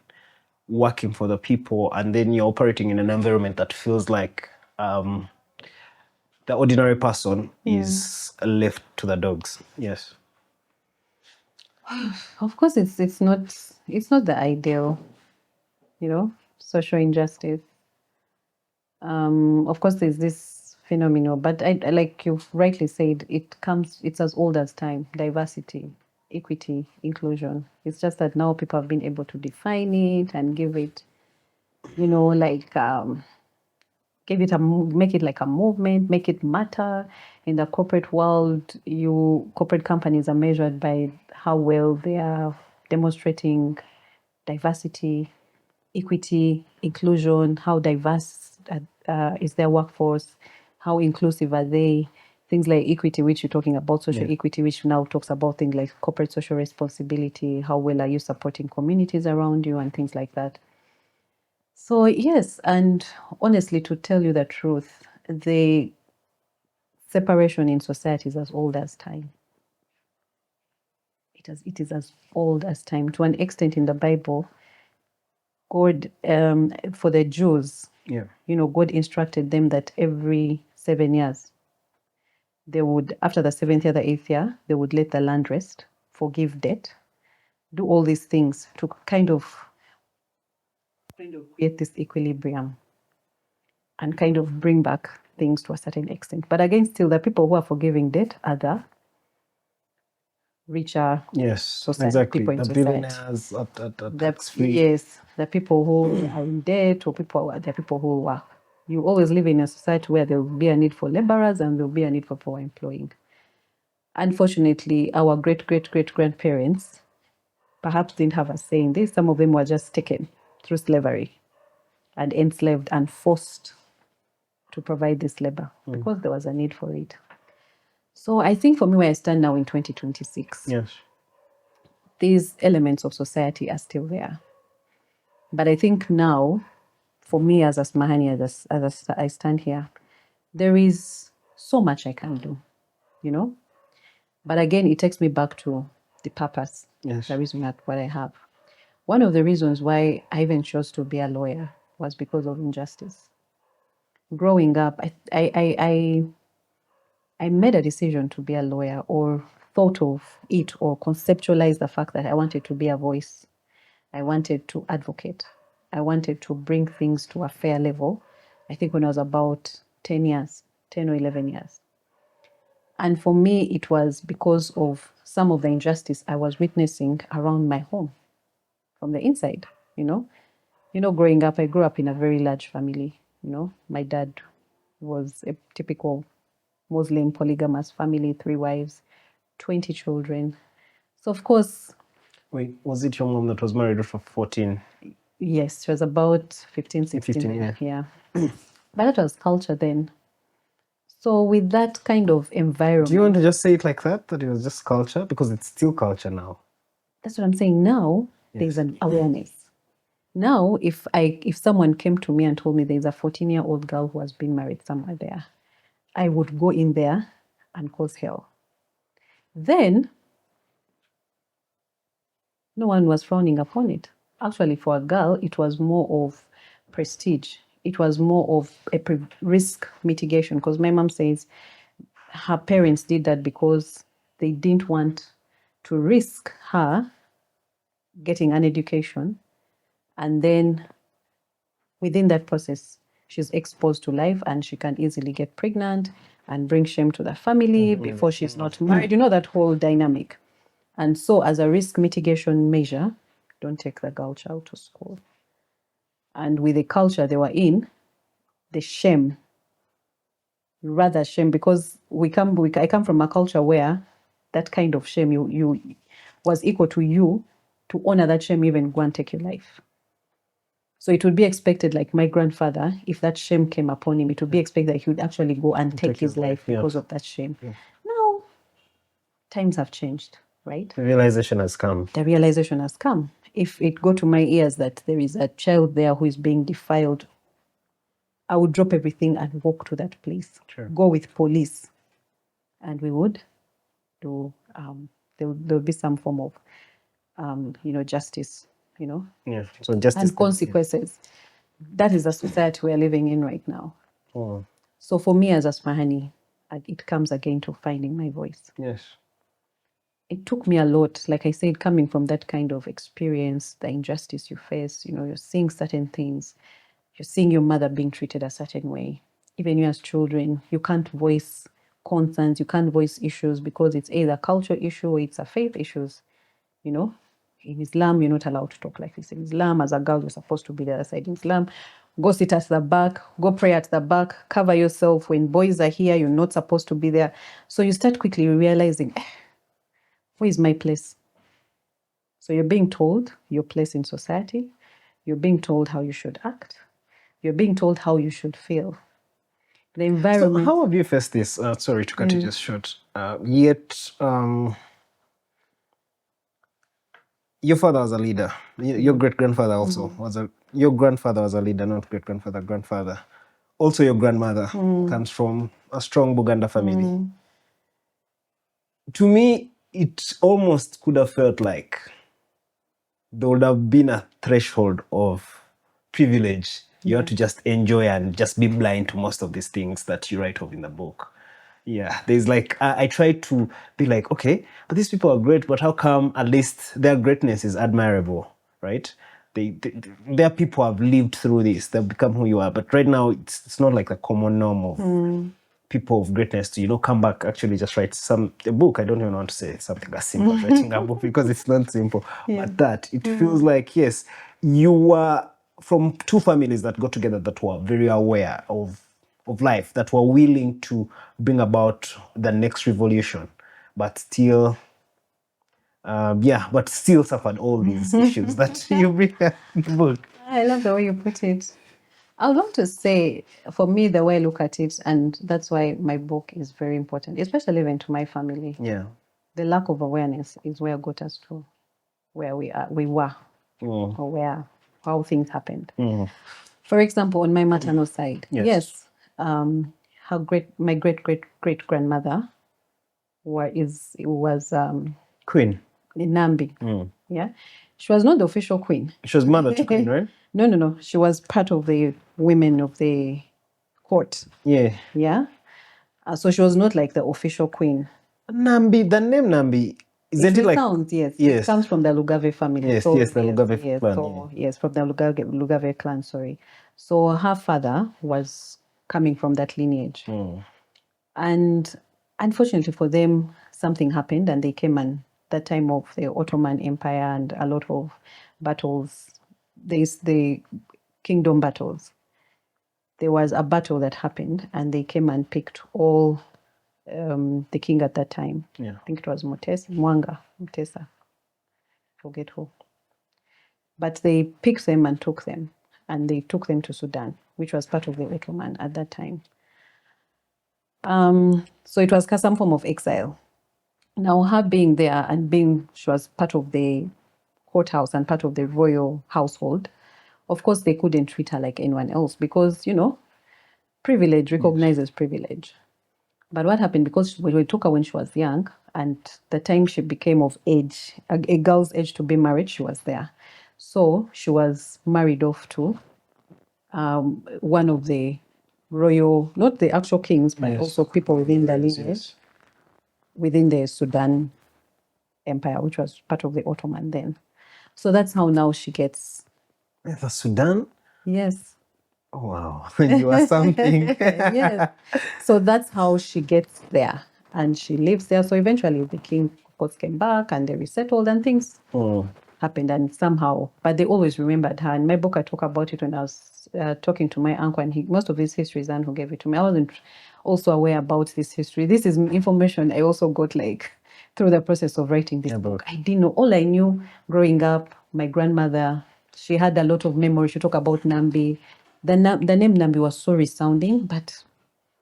working for the people, and then you're operating in an environment that feels like the ordinary person is left to the dogs. Yes. Of course, it's not the ideal, social injustice. Of course, there's this phenomenon, but I like you've rightly said, it's as old as time. Diversity, equity, inclusion. It's just that now people have been able to define it and give it, make it like a movement, make it matter. In the corporate world, corporate companies are measured by how well they are demonstrating diversity, equity, inclusion, how diverse is their workforce, how inclusive are they, things like equity, which you're talking about, social equity, which now talks about things like corporate social responsibility, how well are you supporting communities around you and things like that. So yes, and honestly, to tell you the truth, the separation in society is as old as time. It is as old as time. To an extent in the Bible, God, for the Jews, God instructed them that every 7 years, they would, after the 7th year, the 8th year, they would let the land rest, forgive debt, do all these things to kind of create this equilibrium and kind of bring back things to a certain extent. But again, still, the people who are forgiving debt are the richer people in society. Billionaires tax-free. Yes, the people who are in debt or the people who work. You always live in a society where there will be a need for laborers and there will be a need for poor employing. Unfortunately, our great-great-great-grandparents perhaps didn't have a say in this. Some of them were just taken through slavery and enslaved and forced to provide this labor because there was a need for it. So I think for me, where I stand now in 2026, these elements of society are still there. But I think now, for me as Asmahaney, as I stand here, there is so much I can do, But again, it takes me back to the purpose, the reason what I have. One of the reasons why I even chose to be a lawyer was because of injustice. Growing up, I made a decision to be a lawyer, or thought of it, or conceptualized the fact that I wanted to be a voice. I wanted to advocate. I wanted to bring things to a fair level. I think when I was about 10 or 11 years. And for me, it was because of some of the injustice I was witnessing around my home from the inside, growing up, I grew up in a very large family, My dad was a typical Muslim polygamous family, 3 wives, 20 children. So, of course... Wait, was it your mom that was married for 14? Yes, she was about 15, 16. Yeah. But that was culture then. So with that kind of environment... Do you want to just say it like that it was just culture? Because it's still culture now. That's what I'm saying. Now, there's an awareness. Now, if someone came to me and told me there's a 14-year-old girl who has been married somewhere there, I would go in there and cause hell. Then, no one was frowning upon it. Actually, for a girl, it was more of prestige. It was more of a risk mitigation, because my mom says her parents did that because they didn't want to risk her getting an education, and then within that process, she's exposed to life and she can easily get pregnant and bring shame to the family before she's not married. That whole dynamic. And so as a risk mitigation measure, don't take the girl child to school. And with the culture they were in, the shame, because I come from a culture where that kind of shame you was equal to you to honor that shame, even go and take your life. So it would be expected, like my grandfather, if that shame came upon him, it would be expected that he would actually go and take his life because of that shame. Yeah. Now, times have changed, right? The realization has come. If it go to my ears that there is a child there who is being defiled, I would drop everything and walk to that place. Sure. Go with police, and we would do. There would be some form of, justice you know. Yeah. So justice and consequences. That is the society we're living in right now. Oh. So for me as Asmahaney, it comes again to finding my voice. Yes. It took me a lot, like I said, coming from that kind of experience, the injustice you face, you know, you're seeing certain things, you're seeing your mother being treated a certain way. Even you as children, you can't voice concerns, you can't voice issues because it's either a cultural issue or it's a faith issues, you know. In Islam, you're not allowed to talk like this. In Islam, as a girl, you're supposed to be the other side. In Islam, go sit at the back, go pray at the back, cover yourself. When boys are here, you're not supposed to be there. So you start quickly realizing, where is my place? So you're being told your place in society. You're being told how you should act. You're being told how you should feel. The environment. So how have you faced this? Sorry to cut you just short. Yet, your father was a leader. Your great-grandfather also was a... Your grandfather was a leader, not great-grandfather, grandfather. Also, your grandmother comes from a strong Buganda family. To me, it almost could have felt like there would have been a threshold of privilege. You have to just enjoy and just be blind to most of these things that you write of in the book. Yeah, there's like, I try to be like, okay, but these people are great, but how come at least their greatness is admirable, right? Their people have lived through this, they've become who you are. But right now, it's not like the common norm of people of greatness to, you know, come back, actually just write a book. I don't even want to say something as simple as writing a book because it's not simple. But that, it feels like, yes, you were from two families that got together that were very aware of life, that were willing to bring about the next revolution, but still, but still suffered all these issues that you bring in the book. I love the way you put it. I would want to say, for me, the way I look at it, and that's why my book is very important, especially even to my family. Yeah. The lack of awareness is where got us to where we were, or how things happened. For example, on my maternal side, yes, my great grandmother was Queen Nambi. Yeah, she was not the official queen. She was mother to queen, right? No. She was part of the women of the court. Yeah. Yeah. So she was not like the official queen. Nambi, the name Nambi, isn't it like... Sounds, yes. It comes from the Lugave family. Yes, so, the Lugave clan. So, yes, from the Lugave clan, sorry. So her father was coming from that lineage. And unfortunately for them, something happened and they came and that time of the Ottoman Empire and a lot of battles, the kingdom battles. There was a battle that happened and they came and picked all the king at that time. Yeah. I think it was Mutesa, forget who. But they picked them and took them, and they took them to Sudan, which was part of the Ottoman at that time. So it was some form of exile. Now her being there and she was part of the courthouse and part of the royal household, of course they couldn't treat her like anyone else because, you know, privilege recognizes privilege. But what happened, because we took her when she was young, and the time she became of age, a girl's age to be married, she was there. So she was married off to one of the royal, not the actual kings, but also people within the lineage, within the Sudan Empire, which was part of the Ottoman then. So that's how now she gets... The Sudan? Yes. Oh, wow. You are something. Yes. So that's how she gets there. And she lives there. So eventually the king, of course, came back and they resettled and things happened. And somehow, but they always remembered her. In my book, I talk about it when I was talking to my uncle, and most of his history is Anne who gave it to me. I wasn't also aware about this history. This is information I also got like through the process of writing this book. I didn't know. All I knew growing up, my grandmother, she had a lot of memory. She talked about Nambi. The name Nambi was so resounding, but...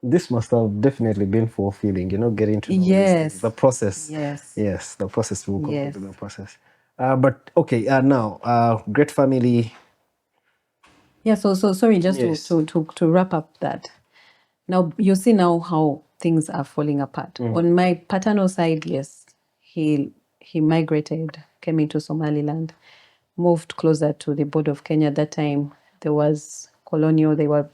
This must have definitely been fulfilling, you know, getting to know these things. The process. Yes, the process will come into the process. But okay, now, great family. Yeah, so sorry, just to wrap up that. Now, you see now how things are falling apart. On my paternal side, yes, he migrated, came into Somaliland. moved closer to the border of Kenya. At that time, there was colonial, they were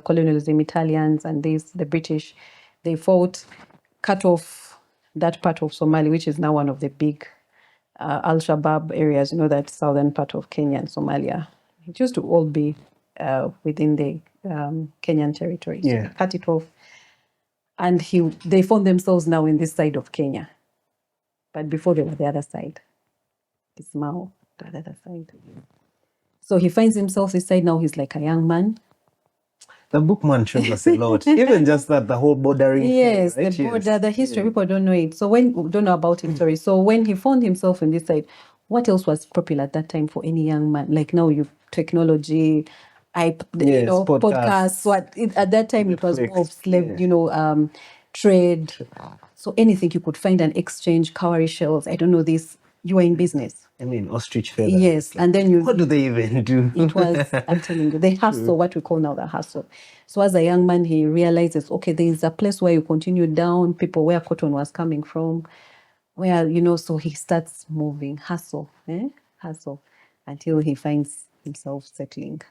colonialism, Italians and the British. They fought, cut off that part of Somalia, which is now one of the big Al-Shabaab areas, that southern part of Kenya and Somalia. It used to all be within the Kenyan territory. So they cut it off. And they found themselves now in this side of Kenya. But before they were the other side. It's Mao, the other side. So he finds himself this side now. He's like a young man. The book man shows us a lot. Even just that, the whole bordering. Yes, thing, right? The border, the history, people don't know it. So don't know about him, sorry. So when he found himself in this side, what else was popular at that time for any young man? Like now, technology, podcasts. At that time, it was more of slave, trade. So anything you could find an exchange, cowrie shells. I don't know this. You were in business. I mean, ostrich feathers. Yes, and then what do they even do? It was, I'm telling you, the hustle, what we call now the hustle. So as a young man, he realizes, okay, there is a place where you continue down, people where cotton was coming from, where, so he starts moving, hustle, until he finds himself settling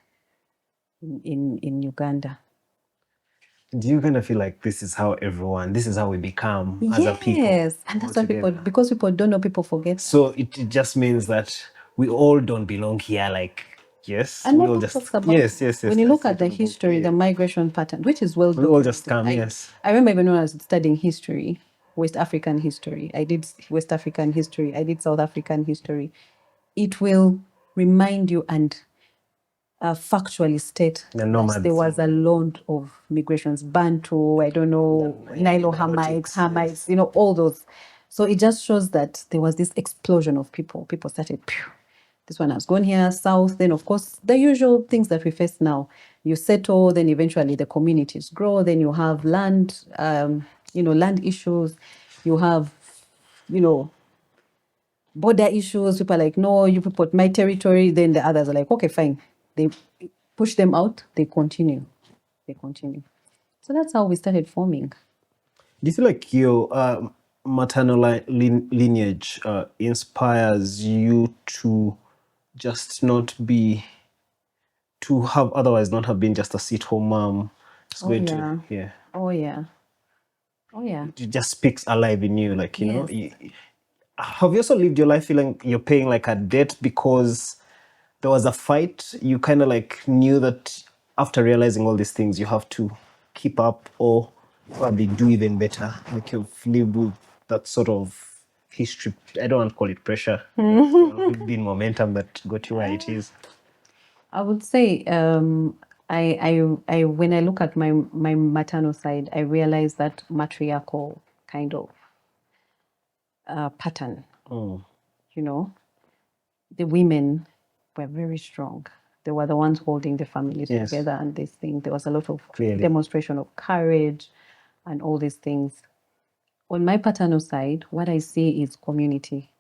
in Uganda. Do you kind of feel like this is how we become as a people? Yes, and that's why because people don't know, people forget. So it just means that we all don't belong here, yes. And we all just yes. When you look at the history, the migration pattern, which is well documented. We all just come, yes. I remember even when I was studying history, West African history, I did West African history, I did South African history. It will remind you and factually state that there was a lot of migrations, Bantu, I don't know, Nilo Hamites, all those. So it just shows that there was this explosion of people. People started, this one has gone here, south, then of course, the usual things that we face now. You settle, then eventually the communities grow, then you have land, land issues, you have, border issues. People are like, no, you people my territory, then the others are like, okay, fine. They push them out, they continue. So that's how we started forming. Do you feel like your maternal lineage inspires you to just not be, to have otherwise not have been just a sit-home mom? Oh yeah. It just speaks alive in you, have you also lived your life feeling you're paying like a debt because there was a fight? You kind of knew that after realizing all these things, you have to keep up or probably do even better. You've lived with that sort of history. I don't want to call it pressure. It's been momentum that got you where it is. I would say, I when I look at my maternal side, I realize that matriarchal kind of pattern. The women were very strong. They were the ones holding the families together, and this thing. There was a lot of demonstration of courage and all these things. On my paternal side, what I see is community.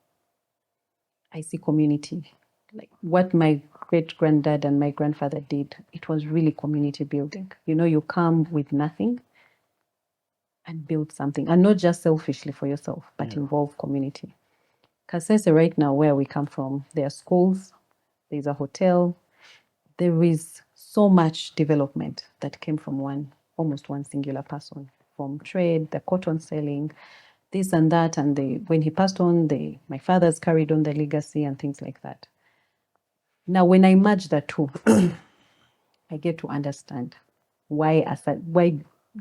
I see community. Like what my great-granddad and my grandfather did, it was really community building. You come with nothing and build something, and not just selfishly for yourself, but involve community. Kasese right now, where we come from, there are schools, there's a hotel, there is so much development that came from almost one singular person, from trade, the cotton selling, this and that. And when he passed on, my fathers carried on the legacy and things like that. Now, when I merge the two, I get to understand why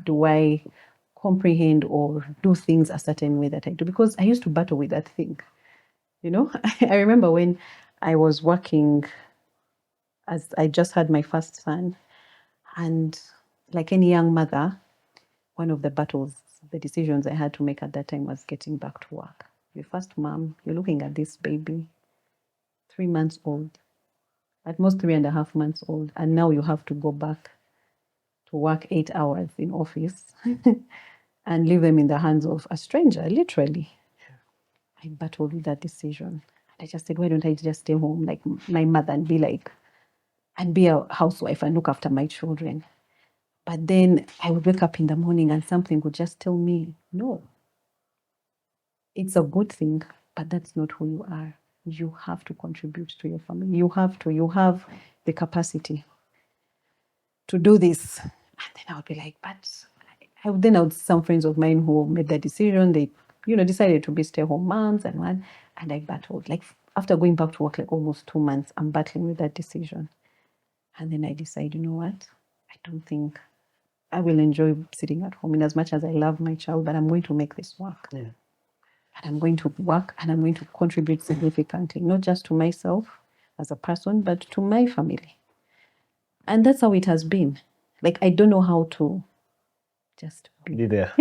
do I comprehend or do things a certain way that I do, because I used to battle with that thing. I remember when I was working, as I just had my first son, and like any young mother, one of the battles, the decisions I had to make at that time was getting back to work. Your first mom, you're looking at this baby, 3 months old, at most 3.5 months old, and now you have to go back to work 8 hours in office and leave them in the hands of a stranger, literally. I battled with that decision. I just said, why don't I just stay home like my mother and be a housewife and look after my children? But then I would wake up in the morning and something would just tell me, no, it's a good thing, but that's not who you are. you have to contribute to your family. You have the capacity to do this. And then I would be like, but I would some friends of mine who made that decision. They, decided to be stay-home moms and I battled. Like after going back to work, like almost 2 months, I'm battling with that decision. And then I decide, you know what? I don't think I will enjoy sitting at home in as much as I love my child, but I'm going to make this work. Yeah. And I'm going to work and I'm going to contribute significantly, not just to myself as a person, but to my family. And that's how it has been. Like, I don't know how to just be there.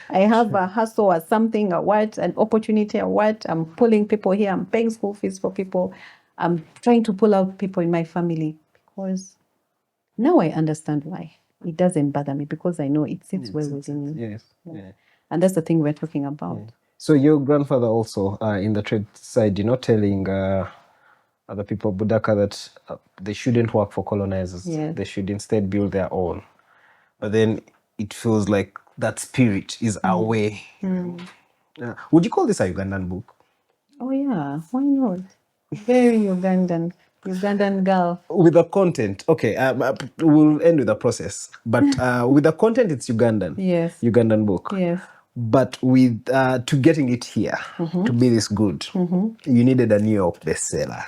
I have a hustle or something or what, an opportunity or what. I'm pulling people here. I'm paying school fees for people. I'm trying to pull out people in my family because now I understand why. It doesn't bother me because I know it sits well within me. Yes. Yeah. And that's the thing we're talking about. Yeah. So your grandfather also, in the trade side, telling other people, Budaka, that they shouldn't work for colonizers. Yes. They should instead build their own. But then it feels like that spirit is away. Would you call this a Ugandan book? Oh, yeah. Why not? Very Ugandan girl. With the content, okay, we'll end with the process. But with the content, it's Ugandan. Yes. Ugandan book. Yes. But with to getting it here to be this good, you needed a New York bestseller,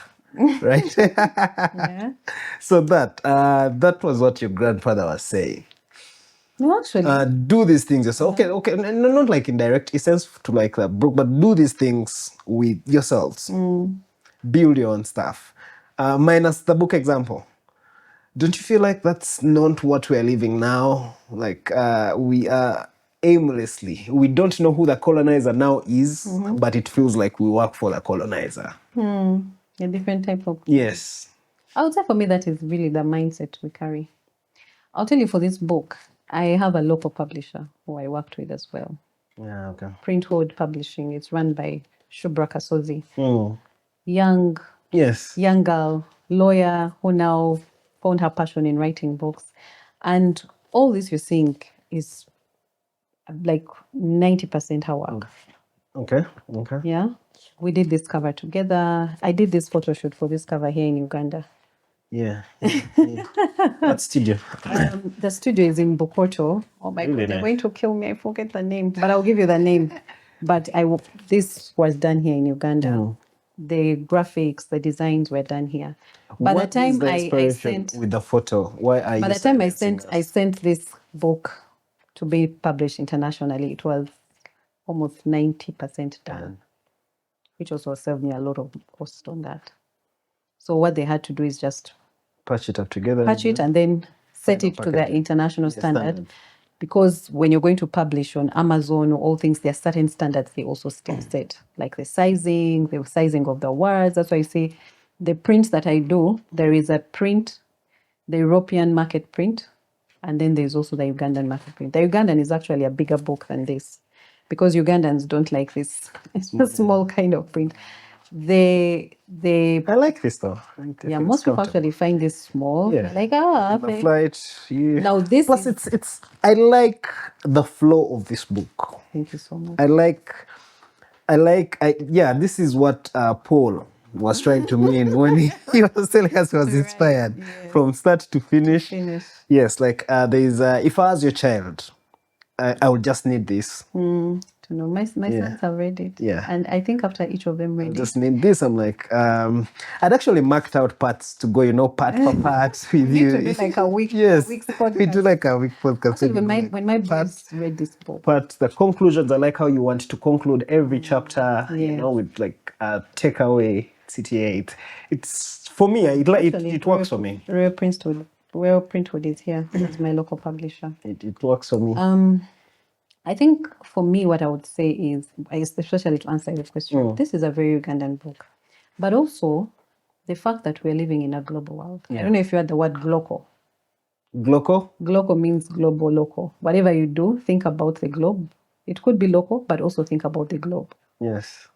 right? Yeah. So that was what your grandfather was saying. No, actually. Do these things yourself. Okay. No, not like in direct essence to like the book, but do these things with yourselves. Build your own stuff. Minus the book example. Don't you feel like that's not what we're living now? Like we are aimlessly. We don't know who the colonizer now is, but it feels like we work for the colonizer. A different type of... Yes. I would say for me that is really the mindset we carry. I'll tell you, for this book, I have a local publisher who I worked with as well. Yeah, okay. Printwood Publishing. It's run by Shubra Kasozi. Young girl, lawyer who now found her passion in writing books. And all this you're seeing is like 90% her work. Okay. Yeah. We did this cover together. I did this photo shoot for this cover here in Uganda. Yeah. That studio. The studio is in Bokoto. Oh my God, they're going to kill me. I forget the name, but I'll give you the name. But this was done here in Uganda. The graphics, the designs were done here. By the time I sent with the photo, why are you? By the time I sent this book to be published internationally, it was almost 90% done, which also saved me a lot of cost on that. So what they had to do is just patch it up together, and then set it to the international standard. Because when you're going to publish on Amazon or all things, there are certain standards they also still set, like the sizing of the words. That's why I say the prints that I do, there is a print, the European market print, and then there's also the Ugandan market print. The Ugandan is actually a bigger book than this because Ugandans don't like this. It's a small kind of print. I like this though. Yeah, most people actually find this small. Yeah. Like, the flight. Yeah. Now this plus it's I like the flow of this book. Thank you so much. I like this is what Paul was trying to mean when he was telling us he was inspired from start to finish. Yes, like there's if I was your child, I would just need this. To know. My sons have read it. Yeah. And I think after each of them read I just need this. I'm like, I'd actually marked out parts to go, part for part with you. To do like a week. Yes. Week's podcast. We do like a week podcast. Actually, when my boys read this book. But the conclusions, I like how you want to conclude every chapter, with like a takeaway, CTA. It's for me, it works for me. Royal Printwood is here. It's my local publisher. It works for me. I think for me, what I would say is, especially to answer your question, this is a very Ugandan book. But also, the fact that we're living in a global world. I don't know if you heard the word gloco. Gloco? Gloco means global, local. Whatever you do, think about the globe. It could be local, but also think about the globe. Yes.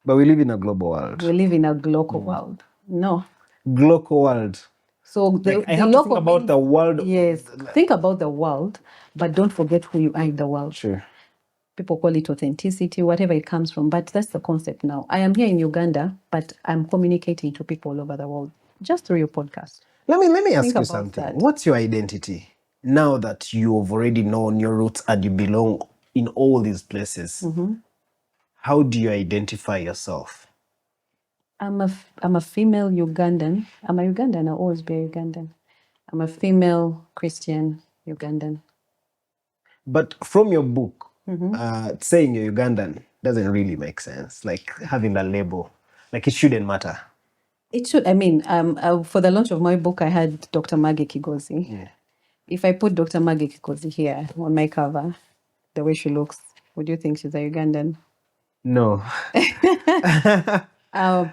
But we live in a global world. We live in a glocal world. No. Glocal world. So I have to think about the world. Yes. Think about the world, but don't forget who you are in the world. Sure. People call it authenticity, whatever it comes from, but that's the concept now. I am here in Uganda, but I'm communicating to people all over the world just through your podcast. Let me ask you something. That. What's your identity now that you've already known your roots and you belong in all these places? Mm-hmm. How do you identify yourself? I'm a female Ugandan. I'm a Ugandan. I'll always be a Ugandan. I'm a female Christian Ugandan. But from your book, saying you're Ugandan doesn't really make sense. Like having that label, like it shouldn't matter. It should. I mean, for the launch of my book, I had Dr. Maggie Kigozi. Yeah. If I put Dr. Maggie Kigozi here on my cover, the way she looks, would you think she's a Ugandan? No.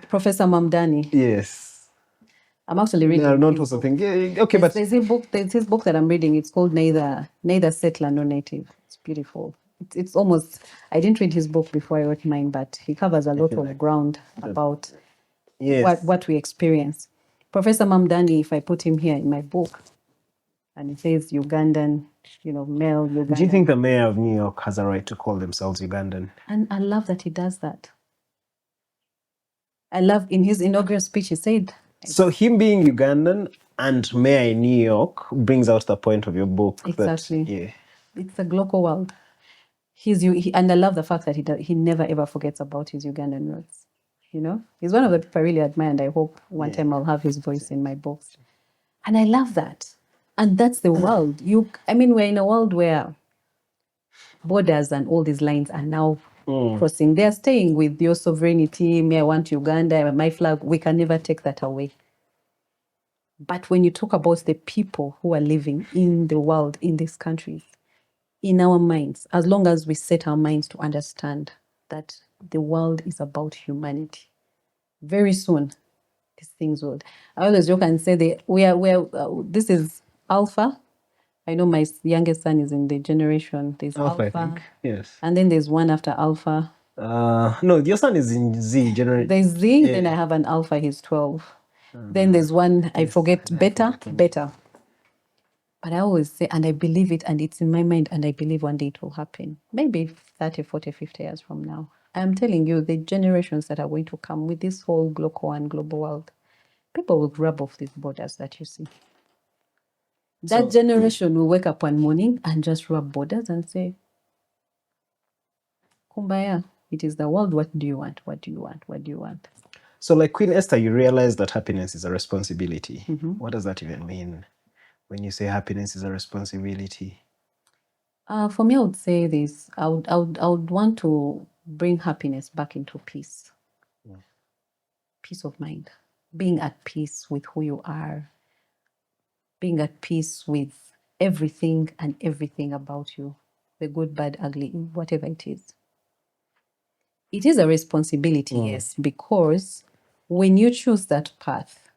Professor Mamdani. Yes. I'm actually reading. No, not also thinking. Okay, but there's this book that I'm reading. It's called Neither Settler Nor Native. It's beautiful. It's almost. I didn't read his book before I wrote mine, but he covers a lot of ground about what we experience. Professor Mamdani, if I put him here in my book, and it says Ugandan, male Ugandan. Do you think the mayor of New York has a right to call themselves Ugandan? And I love that he does that. I love in his inaugural speech he said. So him being Ugandan and mayor in New York brings out the point of your book. Exactly. It's a global world. And I love the fact that he never ever forgets about his Ugandan roots. He's one of the people I really admire, and I hope one time I'll have his voice in my books. And I love that. And that's the world. We're in a world where borders and all these lines are now crossing. They're staying with your sovereignty. Me, I want Uganda, my flag. We can never take that away. But when you talk about the people who are living in the world, in these countries, in our minds, as long as we set our minds to understand that the world is about humanity, very soon these things would. I always joke and say this is Alpha. I know my youngest son is in the generation. There's Alpha, I think. Yes. And then there's one after Alpha. No, your son is in Z generation. There's Z, then I have an Alpha, he's 12. Then there's one, I forget, Beta. But I always say, and I believe it, and it's in my mind, and I believe one day it will happen. Maybe 30, 40, 50 years from now. I'm telling you, the generations that are going to come with this whole global and global world, people will grab off these borders that you see. That generation will wake up one morning and just rub borders and say, Kumbaya, it is the world. What do you want? What do you want? What do you want? So like Queen Esther, you realize that happiness is a responsibility. Mm-hmm. What does that even mean when you say happiness is a responsibility? For me, I would say this. I would want to bring happiness back into peace. Yeah. Peace of mind. Being at peace with who you are. Being at peace with everything and everything about you. The good, bad, ugly, whatever it is. It is a responsibility, yes, because when you choose that path,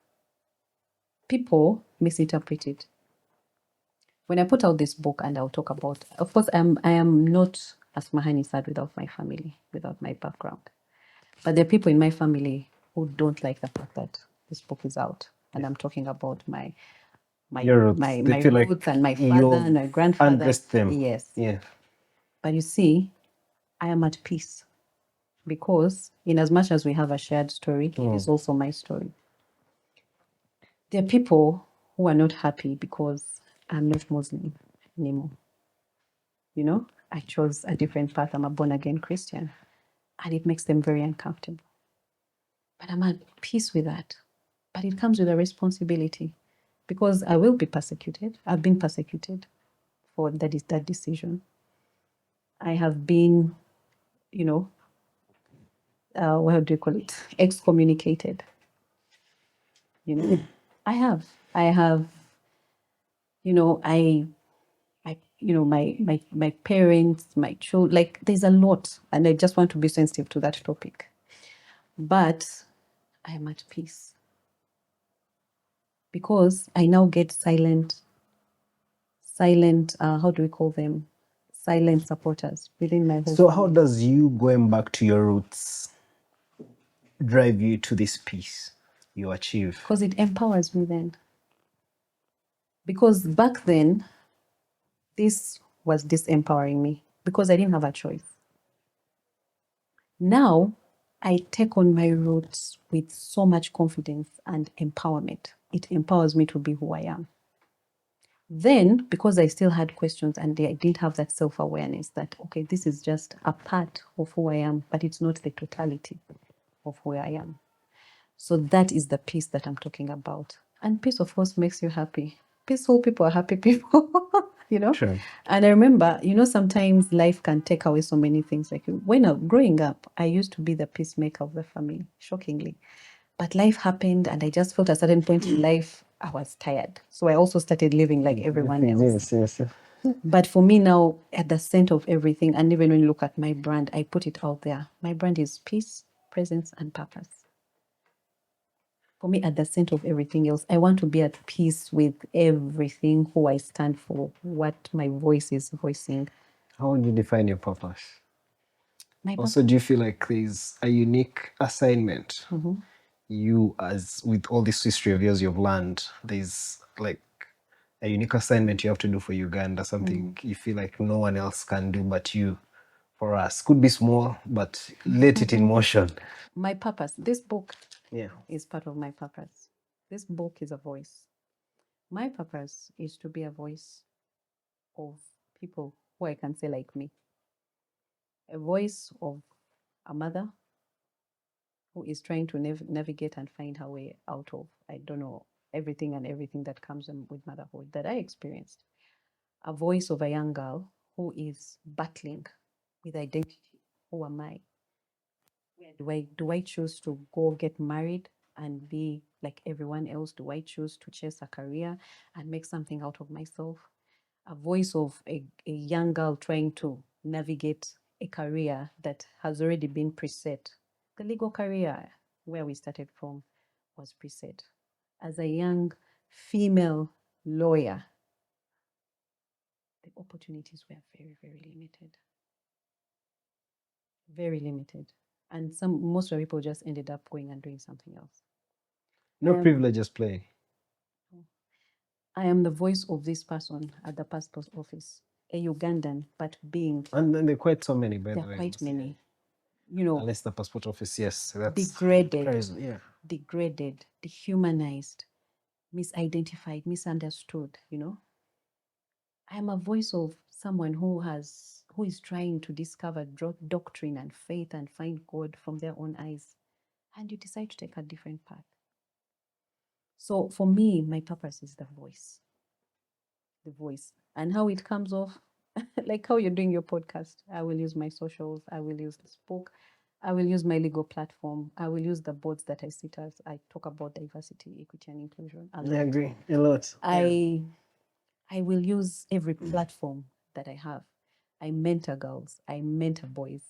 people misinterpret it. When I put out this book and I'll talk about, of course, I am not Asmahaney Saad without my family, without my background. But there are people in my family who don't like the fact that this book is out. And I'm talking about my roots and my father and my grandfather. Undressed them. Yes. Yeah. But you see, I am at peace. Because in as much as we have a shared story, it is also my story. There are people who are not happy because I'm not Muslim anymore. I chose a different path. I'm a born-again Christian. And it makes them very uncomfortable. But I'm at peace with that. But it comes with a responsibility. Because I will be persecuted. I've been persecuted for that decision. I have been, what do you call it? Excommunicated. I have, my parents, my children, like there's a lot, and I just want to be sensitive to that topic. But I am at peace because I now get silent, how do we call them? Silent supporters within my whole So family. How does you going back to your roots drive you to this peace you achieve? Because it empowers me then. Because back then, this was disempowering me because I didn't have a choice. Now, I take on my roots with so much confidence and empowerment. It empowers me to be who I am. Then, because I still had questions and I didn't have that self-awareness that, okay, this is just a part of who I am, but it's not the totality of who I am. So that is the peace that I'm talking about. And peace, of course, makes you happy. Peaceful people are happy people, you know? Sure. And I remember, sometimes life can take away so many things. Like when I was growing up, I used to be the peacemaker of the family, shockingly. But life happened and I just felt at a certain point in life, I was tired. So I also started living like everyone else. Yes. But for me now, at the center of everything, and even when you look at my brand, I put it out there. My brand is peace, presence, and purpose. For me, at the center of everything else, I want to be at peace with everything, who I stand for, what my voice is voicing. How would you define your purpose? Also, do you feel like there's a unique assignment you, as with all this history of yours you've learned, there's like a unique assignment you have to do for Uganda, something you feel like no one else can do but you for us? Could be small, but let it in motion. My purpose, this book is part of my purpose. This book is a voice. My purpose is to be a voice of people who I can say like me. A voice of a mother who is trying to navigate and find her way out of, I don't know, everything that comes with motherhood that I experienced. A voice of a young girl who is battling with identity. Who am I? Where do I choose to go get married and be like everyone else? Do I choose to chase a career and make something out of myself? A voice of a young girl trying to navigate a career that has already been preset. The legal career where we started from was preset. As a young female lawyer, the opportunities were very, very limited. Very limited. And most of the people just ended up going and doing something else. No privileges play. I am the voice of this person at the passport office, a Ugandan, but being... And there are quite so many, by the way. There are quite many. Unless the passport office, yes. That's degraded, degraded, dehumanized, misidentified, misunderstood, I am a voice of someone who is trying to discover doctrine and faith and find God from their own eyes. And you decide to take a different path. So for me, my purpose is the voice. The voice. And how it comes off, like how you're doing your podcast. I will use my socials. I will use this book. I will use my legal platform. I will use the boards that I sit as. I talk about diversity, equity, and inclusion. I agree a lot. I will use every platform that I have. I mentor girls. I mentor boys.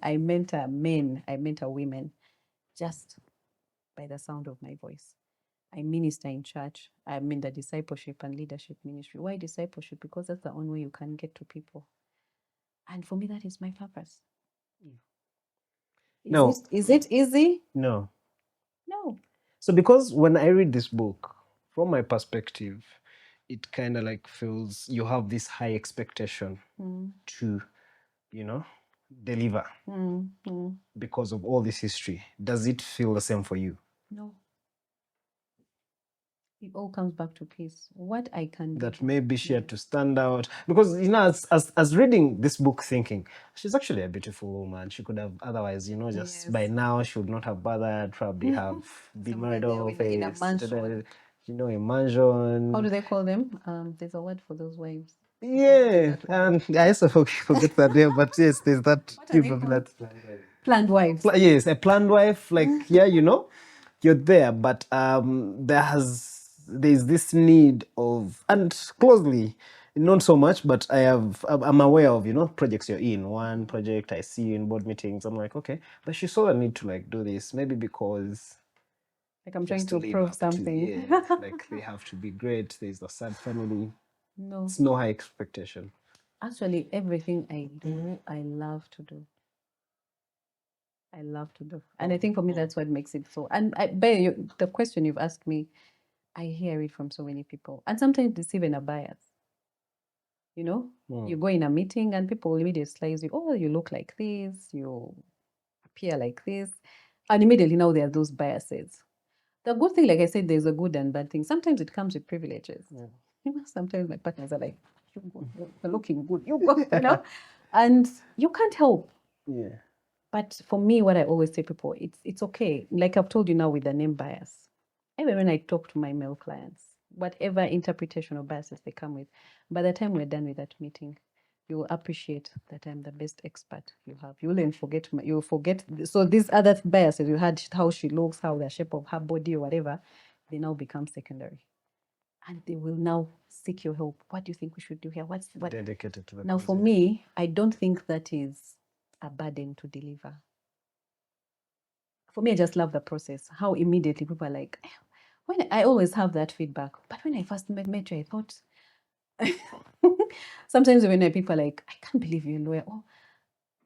I mentor men. I mentor women, just by the sound of my voice. I minister in church. I'm in the discipleship and leadership ministry. Why discipleship? Because that's the only way you can get to people. And for me, that is my purpose. Is it easy? No. No. So because when I read this book, from my perspective, it kind of like feels you have this high expectation to, deliver because of all this history. Does it feel the same for you? No. It all comes back to peace. What I can do. That maybe she had to stand out. Because, as reading this book thinking, she's actually a beautiful woman. She could have otherwise, just by now she would not have bothered, probably have been married off. In a mansion. A mansion. How do they call them? There's a word for those wives. Yeah. And I also forget that name, but yes, there's that equivalent. Planned wives. Yes, a planned wife. Like, you're there, but there's this need of, and closely, not so much, but I'm aware of, projects you're in. One project I see you in board meetings, I'm like, okay, but she saw the need to like do this, maybe because like I'm trying to prove something. like they have to be great. There's a sad family. No. It's no high expectation. Actually, everything I do, I love to do. I love to do. And I think for me, that's what makes it so. And the question you've asked me, I hear it from so many people. And sometimes it's even a bias. You go in a meeting and people immediately slice you. Oh, you look like this. appear like this. And immediately now there are those biases. The good thing, like I said, there's a good and bad thing. Sometimes it comes with privileges. Yeah. You know, sometimes my partners are like, you're looking good, you go, you know, and you can't help. Yeah. But for me, what I always say to people, it's okay. Like I've told you now with the name bias. Even when I talk to my male clients, whatever interpretation of biases they come with, by the time we're done with that meeting, you will appreciate that I'm the best expert you have. You will then forget, you'll forget. So these other biases you had, how she looks, how the shape of her body or whatever, they now become secondary. And they will now seek your help. What do you think we should do here? What dedicated to the now, for me, I don't think that is a burden to deliver. For me, I just love the process. How immediately people are like, when I always have that feedback. But when I first met you, I thought, sometimes when people are like, I can't believe you're a lawyer. Oh,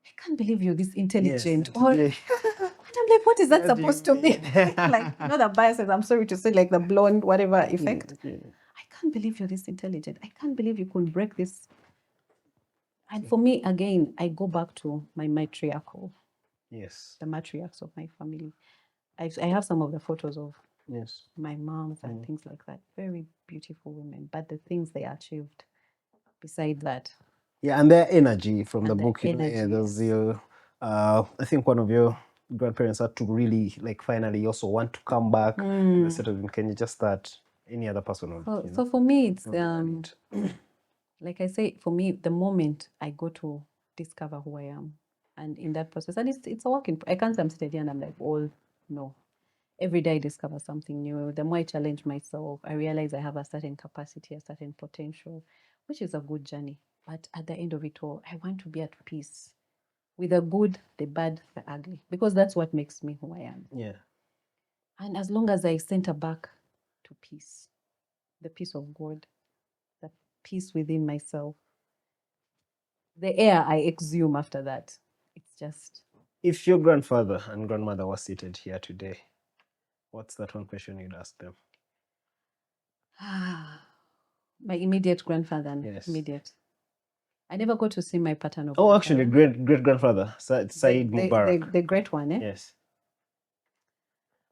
I can't believe you're this intelligent. Yes, and I'm like, what is that supposed to mean? Like, not the biases, I'm sorry to say, like the blonde, whatever effect. Yeah. I can't believe you're this intelligent. I can't believe you could break this. And for me, again, I go back to my matriarchal. Yes. The matriarchs of my family. I have some of the photos of my moms and things like that. Very beautiful women. But the things they achieved beside that. Yeah, and their energy from the book. There's I think one of your grandparents had to really, like, finally also want to come back. Instead of, can you just start any other person? So for me, it's like I say, for me, the moment I go to discover who I am, and in that process, and it's a work in. I can't say I'm sitting here and I'm like, no. Every day I discover something new. The more I challenge myself, I realize I have a certain capacity, a certain potential, which is a good journey. But at the end of it all, I want to be at peace with the good, the bad, the ugly, because that's what makes me who I am. Yeah. And as long as I center back to peace, the peace of God, the peace within myself, the air I exhume after that, it's just... If your grandfather and grandmother were seated here today, what's that one question you'd ask them? My immediate grandfather and immediate. I never got to see my paternal grandfather. Oh, actually, great-grandfather, Said Mubarak. The great one, eh? Yes.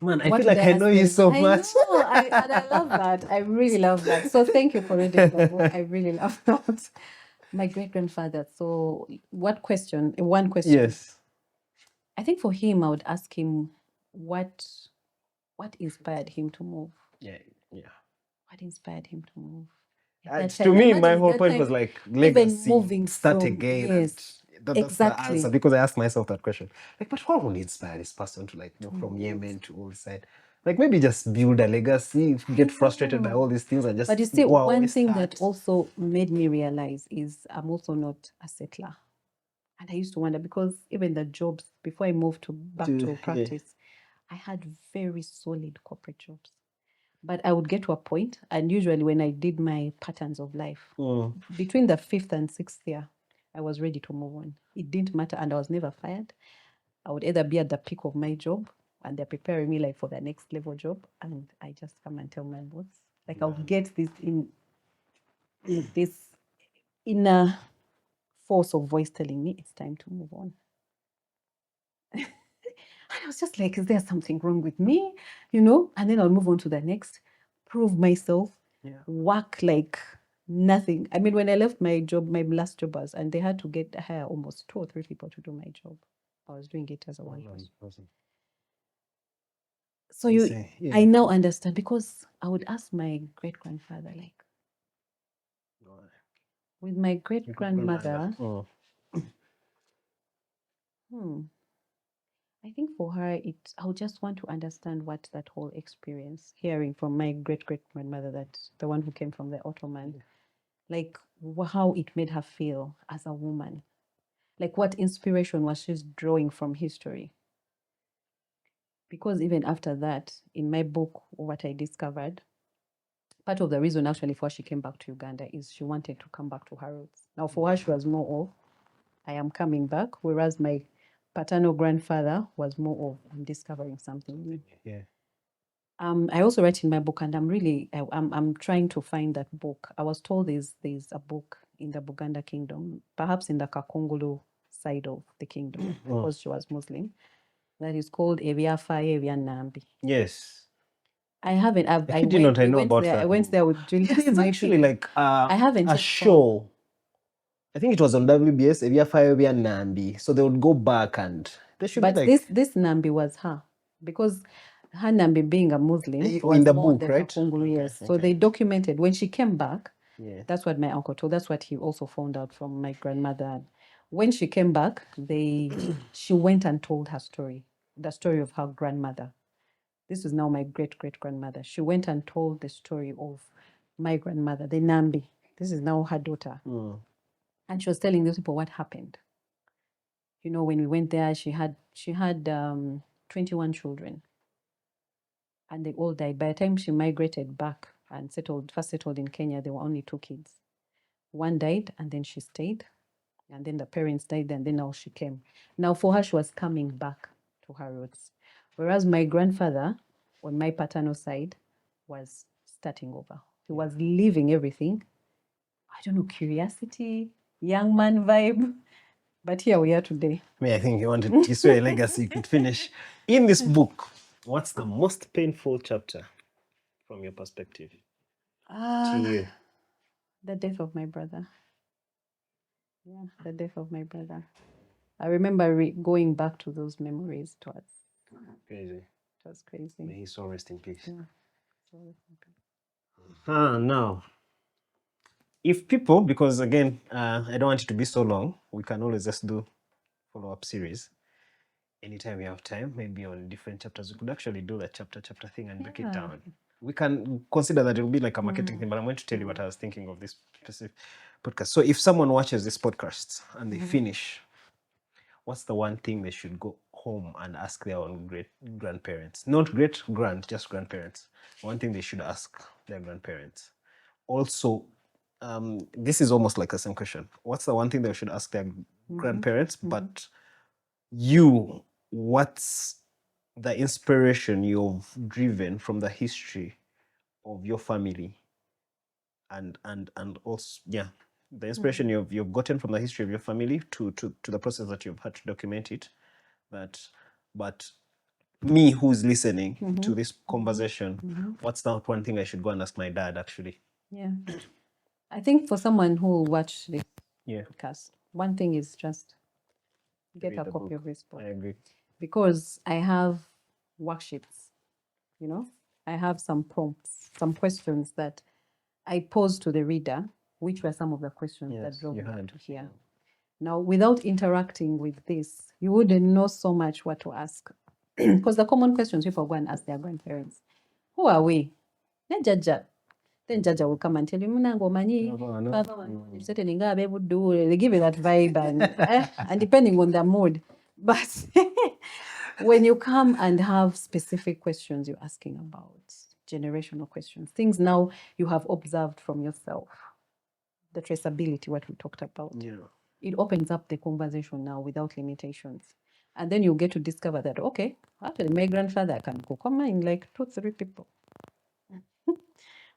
Man, I feel like I know you so much. I love that. I really love that. So thank you for reading the book. I really love that. My great-grandfather. So what question? One question. Yes. I think for him, I would ask him what inspired him to move. Yeah. What inspired him to move? To me, my whole point was like legacy, moving start again. Yes, that's exactly the answer, because I asked myself that question. Like, but what will inspire this person to, like, move from Yemen to all side? Like, maybe just build a legacy, get frustrated by all these things and just... But you see, one thing that also made me realize is I'm also not a settler. And I used to wonder, because even the jobs, before I moved back to practice, I had very solid corporate jobs. But I would get to a point, and usually when I did my patterns of life, between the 5th and 6th year, I was ready to move on. It didn't matter, and I was never fired. I would either be at the peak of my job, and they're preparing me like for the next level job, and I just come and tell my boss. Like, I'll get this inner force of voice telling me it's time to move on. I was just like, is there something wrong with me? And then I'll move on to the next, prove myself, work like nothing. I mean, when I left my job, my last job was, and they had to hire almost 2 or 3 people to do my job. I was doing it as a one person. Awesome. So I now understand, because I would ask my great-grandfather, like, with my great-grandmother, I think for her, I would just want to understand what that whole experience, hearing from my great-great-grandmother, that the one who came from the Ottoman, like how it made her feel as a woman. Like, what inspiration was she drawing from history? Because even after that, in my book, what I discovered, part of the reason actually for she came back to Uganda is she wanted to come back to her roots. Now, for her, she was more of, I am coming back, whereas my paternal grandfather was more of, I'm discovering something new. Yeah. I also write in my book, and I'm trying to find that book. I was told there's a book in the Buganda kingdom, perhaps in the Kakungulu side of the kingdom, because she was Muslim. that is called Eviafa Evianambi. Yes. I haven't. I know about that. I went there with Julia. It's actually like I haven't a show. I think it was on WBS, Eviafa Evianambi. So they would go back and they should But be like... this Nambi was her. Because her Nambi being a Muslim in the book, right? Kakungulu, yes. Okay. So they documented when she came back. Yeah. That's what my uncle told. That's what he also found out from my grandmother. When she came back, she went and told her story, the story of her grandmother. This is now my great-great-grandmother. She went and told the story of my grandmother, the Nambi. This is now her daughter. And she was telling those people what happened. You know, when we went there, she had 21 children. And they all died. By the time she migrated back and first settled in Kenya, there were only 2 kids. One died, and then she stayed. And then the parents died, and then now she came. Now for her, she was coming back to her roots. Whereas my grandfather, on my paternal side, was starting over. He was leaving everything. I don't know, curiosity, young man vibe. But here we are today. I think you wanted to see a legacy you could finish. In this book, what's the most painful chapter from your perspective to you? The death of my brother. Yeah, the death of my brother. I remember going back to those memories. It was crazy. It was crazy. May he so rest in peace. Yeah. So rest in peace. Now, if people, because again, I don't want it to be so long, we can always just do follow-up series. Anytime we have time, maybe on different chapters, we could actually do a chapter thing and break it down. We can consider that it will be like a marketing thing, but I'm going to tell you what I was thinking of this specific podcast. So if someone watches this podcast and they finish, what's the one thing they should go home and ask their own great-grandparents? Not great-grand, just grandparents. One thing they should ask their grandparents. Also, this is almost like the same question. What's the one thing they should ask their grandparents? But you, what's the inspiration you've driven from the history of your family? And also, the inspiration you've gotten from the history of your family to the process that you've had to document it. But me who's listening to this conversation, what's that one thing I should go and ask my dad actually? Yeah. I think for someone who will watch this podcast, one thing is just get a copy of this book. I agree. Because I have worksheets, you know, I have some prompts, some questions that I posed to the reader, which were some of the questions that drove me to here. Now, without interacting with this, you wouldn't know so much what to ask. Because the common questions people go and ask their grandparents, who are we? Jaja. Then Jaja will come and tell you, they give you that vibe and depending on the mood. But when you come and have specific questions you're asking about, generational questions, things now you have observed from yourself, the traceability, what we talked about, it opens up the conversation now without limitations. And then you get to discover that, okay, actually my grandfather can go come in like 2-3 people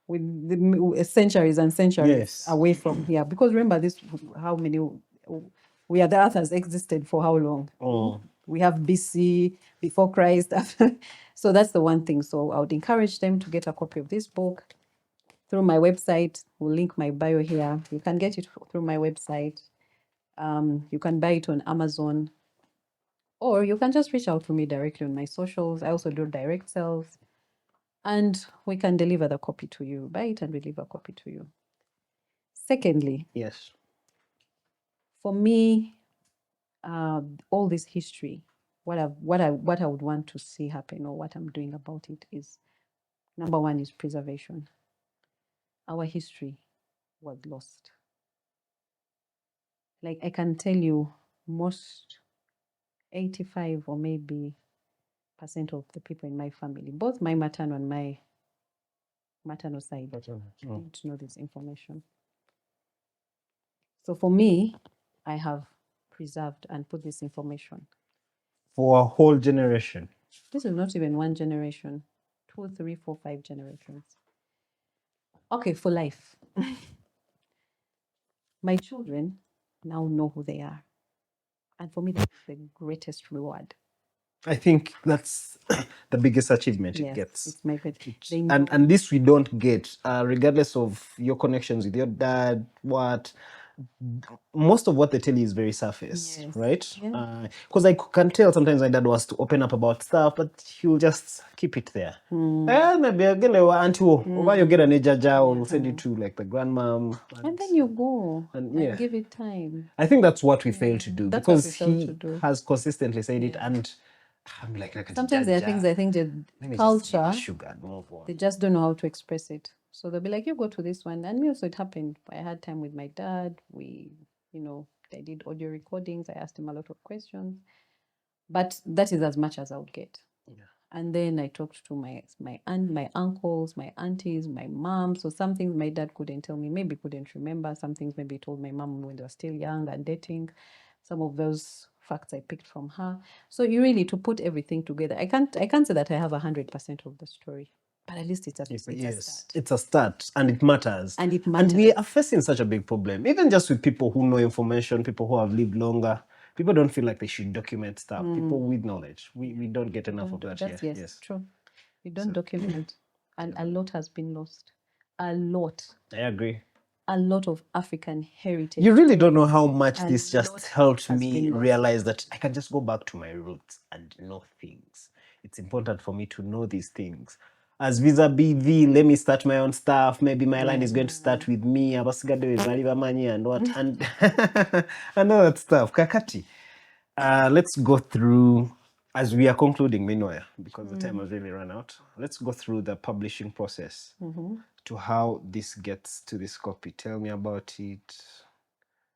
with the centuries and centuries away from here. Because remember this, how many, we are the earth has existed for how long? We have BC, before Christ. So that's the one thing. So I would encourage them to get a copy of this book through my website. We'll link my bio here. You can get it through my website. You can buy it on Amazon, or you can just reach out to me directly on my socials. I also do direct sales, and we can deliver the copy to you. Buy it and we deliver a copy to you. Secondly, for me, all this history, what I would want to see happen, or what I'm doing about it, is number one is preservation. Our history was lost. Like I can tell you, most 85 or maybe % of the people in my family, both my maternal and my maternal side, need to know this information. So for me, I have preserved and put this information for a whole generation. This is not even one generation, 2, 3, 4, 5 generations. Okay, for life. My children now know who they are. And for me, that's the greatest reward. I think that's the biggest achievement it gets. It's my and this we don't get, regardless of your connections with your dad, most of what they tell you is very surface, right? Because I can tell sometimes my dad wants to open up about stuff, but he'll just keep it there. Maybe again, auntie, over you get an ejaja, or we'll send you to like the grandmom, and then you go and give it time. I think that's what we fail to do, because he has consistently said it, and I'm like sometimes there are things I think the culture, they just don't know how to express it. So they'll be like, you go to this one. And also it happened. I had time with my dad. I did audio recordings. I asked him a lot of questions. But that is as much as I would get. And then I talked to my aunt, my uncles, my aunties, my mom. So some things my dad couldn't tell me, maybe couldn't remember. Some things maybe he told my mom when they were still young and dating. Some of those facts I picked from her. So you really, to put everything together, I can't say that I have 100% of the story, but at least it's a start. It's a start, and it matters. And we are facing such a big problem, even just with people who know information, people who have lived longer. People don't feel like they should document stuff. People with knowledge, we don't get enough of that here. Yes, true. We don't document, and a lot has been lost. A lot. I agree. A lot of African heritage. You really don't know how much this just helped me realize that I can just go back to my roots and know things. It's important for me to know these things. As vis-a-vis let me start my own stuff. Maybe my line is going to start with me. And what and and all that stuff. Kakati. Let's go through, as we are concluding, meanwhile, because the time has really run out. Let's go through the publishing process to how this gets to this copy. Tell me about it.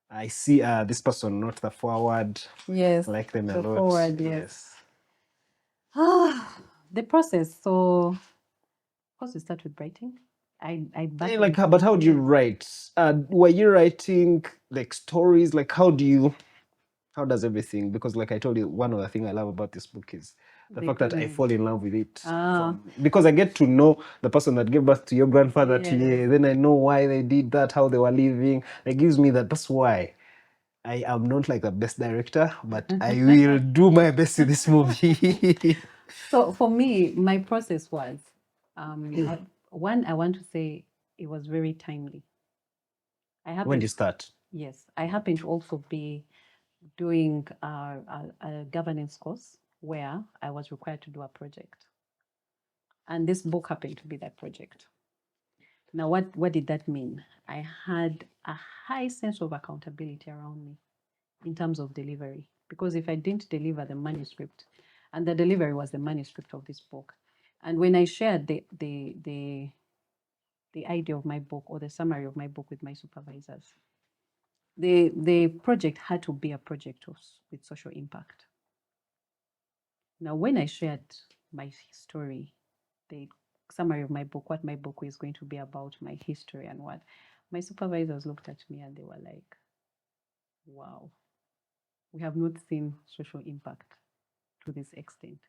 I see this person wrote the forward. Yes. I like them a lot. The forward, yes. The process. So, of course, we start with writing. But how do you write? Were you writing like stories? Like how does everything? Because like I told you, one of the things I love about this book is the fact that I fall in love with it. Because I get to know the person that gave birth to your grandfather today. Then I know why they did that, how they were living. It gives me that. That's why I am not like the best director, but I will do my best in this movie. So for me, my process was, one, I want to say it was very timely. When did you start? Yes. I happen to also be doing a governance course where I was required to do a project. And this book happened to be that project. Now, what did that mean? I had a high sense of accountability around me in terms of delivery. Because if I didn't deliver the manuscript, and the delivery was the manuscript of this book, and when I shared the idea of my book or the summary of my book with my supervisors, the project had to be a project with social impact. Now, when I shared my story, the summary of my book, what my book is going to be about, my history and what, my supervisors looked at me and they were like, wow, we have not seen social impact to this extent.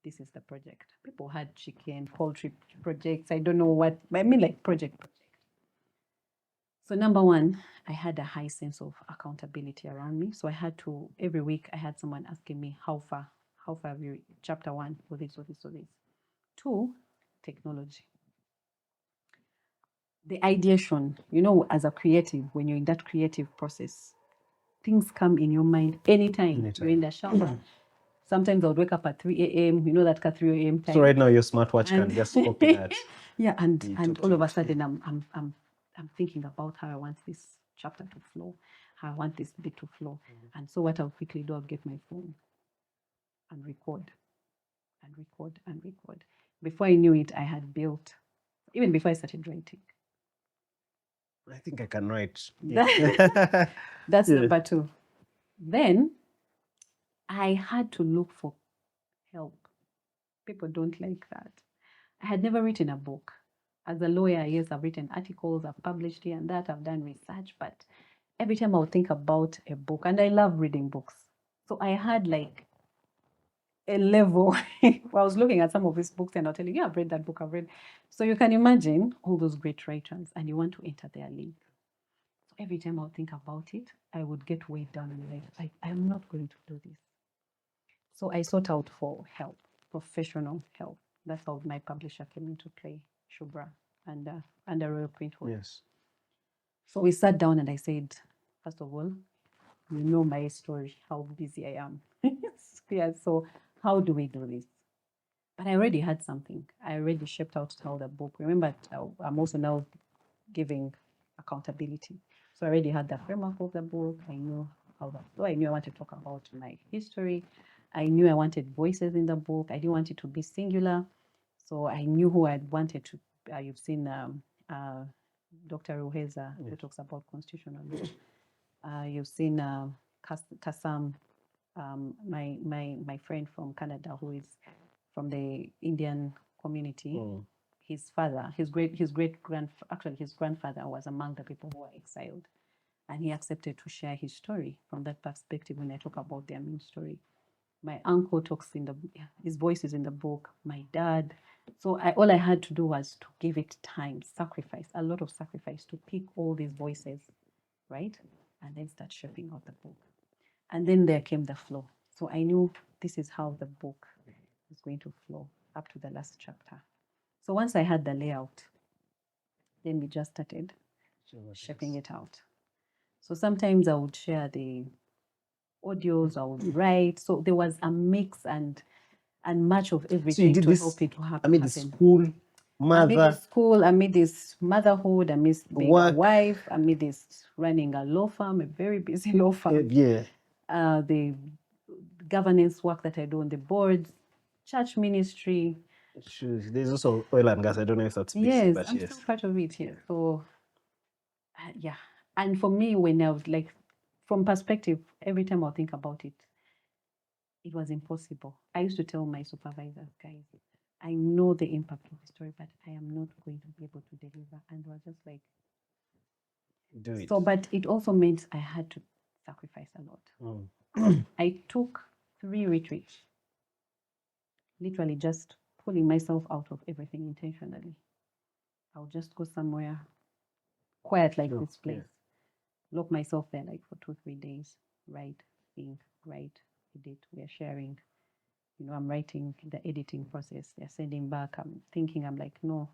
This is the project. People had chicken, poultry projects. I don't know what, I mean like project. So number one, I had a high sense of accountability around me. So I had to, every week I had someone asking me, how far have you, chapter 1, for this, or this, or this. 2, technology. The ideation, as a creative, when you're in that creative process, things come in your mind anytime. You're in the shower. Sometimes I would wake up at 3 a.m. You know that 3 a.m. time. So right now your smartwatch can just copy that. Yeah, and all of a sudden I'm thinking about how I want this chapter to flow, how I want this bit to flow. And so what I'll quickly do, I'll get my phone and record. Before I knew it, I had built, even before I started writing. I think I can write. That's number 2. Then I had to look for help. People don't like that. I had never written a book. As a lawyer, yes, I've written articles, I've published here and that, I've done research, but every time I would think about a book, and I love reading books. So I had like a level where I was looking at some of his books and I'll tell you, yeah, I've read that book, I've read. So you can imagine all those great writers and you want to enter their league. So every time I would think about it, I would get weighed down and like, I'm not going to do this. So I sought out for help, professional help. That's how my publisher came into play, Shubra and Royal Printwork. Yes. So we sat down and I said, first of all, you know my story, how busy I am. Yeah, so how do we do this? But I already had something. I already shipped out how the book. Remember, I'm also now giving accountability. So I already had the framework of the book. I knew how that. So I knew I wanted to talk about my history. I knew I wanted voices in the book. I didn't want it to be singular. So I knew who I wanted to. You've seen Dr. Ruheza, who talks about constitutional law. You've seen Kasam, my friend from Canada, who is from the Indian community. His father, his grandfather was among the people who were exiled, and he accepted to share his story from that perspective when I talk about their main story. My uncle talks his voice is in the book. My dad. So all I had to do was to give it time, sacrifice, a lot of sacrifice to pick all these voices, right? And then start shaping out the book. And then there came the flow. So I knew this is how the book is going to flow up to the last chapter. So once I had the layout, then we just started shaping it out. So sometimes I would share the audios, I would write. So there was a mix and much of everything to help it to happen. I made the school, I made this motherhood, I missed being a wife, I made this running a law firm, a very busy law firm. Yeah. The governance work that I do on the boards, church ministry. Sure. There's also oil and gas. I don't know if that's busy, yes, but I'm still part of it here. So yeah. And for me, when I would from perspective, every time I think about it, it was impossible. I used to tell my supervisors, guys, I know the impact of the story, but I am not going to be able to deliver. And they were just like, do it. So, but it also meant I had to sacrifice a lot. I took 3 retreats, literally just pulling myself out of everything intentionally. I'll just go somewhere quiet like this place, lock myself there for 2-3 days, write, think, write, edit. We are sharing. I'm writing the editing process. They're sending back. I'm thinking, I'm like, no.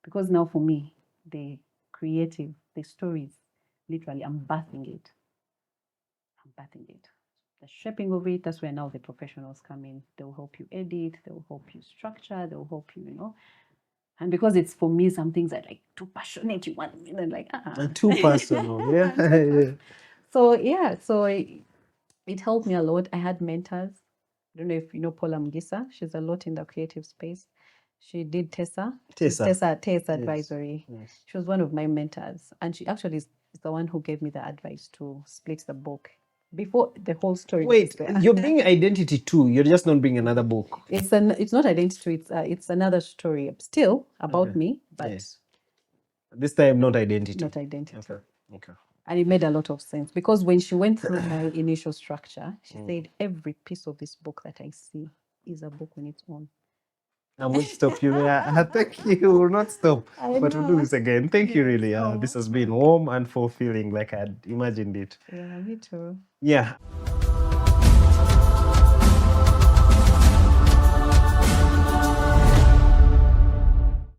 Because now for me, the creative, the stories, literally, I'm birthing it. The shaping of it, that's where now the professionals come in. They'll help you edit. They'll help you structure. They'll help you, And because it's for me, some things are too passionate. You want me, too personal, yeah. So it helped me a lot. I had mentors. I don't know if you know Paula Mgisa. She's a lot in the creative space. She did Tessa Advisory. Yes. She was one of my mentors, and she actually is the one who gave me the advice to split the book before the whole story. Wait, you're bringing identity too. You're just not bringing another book. It's not identity. It's another story still about me, but this time not identity. Not identity. Okay. And it made a lot of sense because when she went through my initial structure, she said every piece of this book that I see is a book on its own. I won't stop you. Thank you. We'll not stop. But we'll do this again. Thank you, really. This has been warm and fulfilling like I'd imagined it. Yeah, me too. Yeah.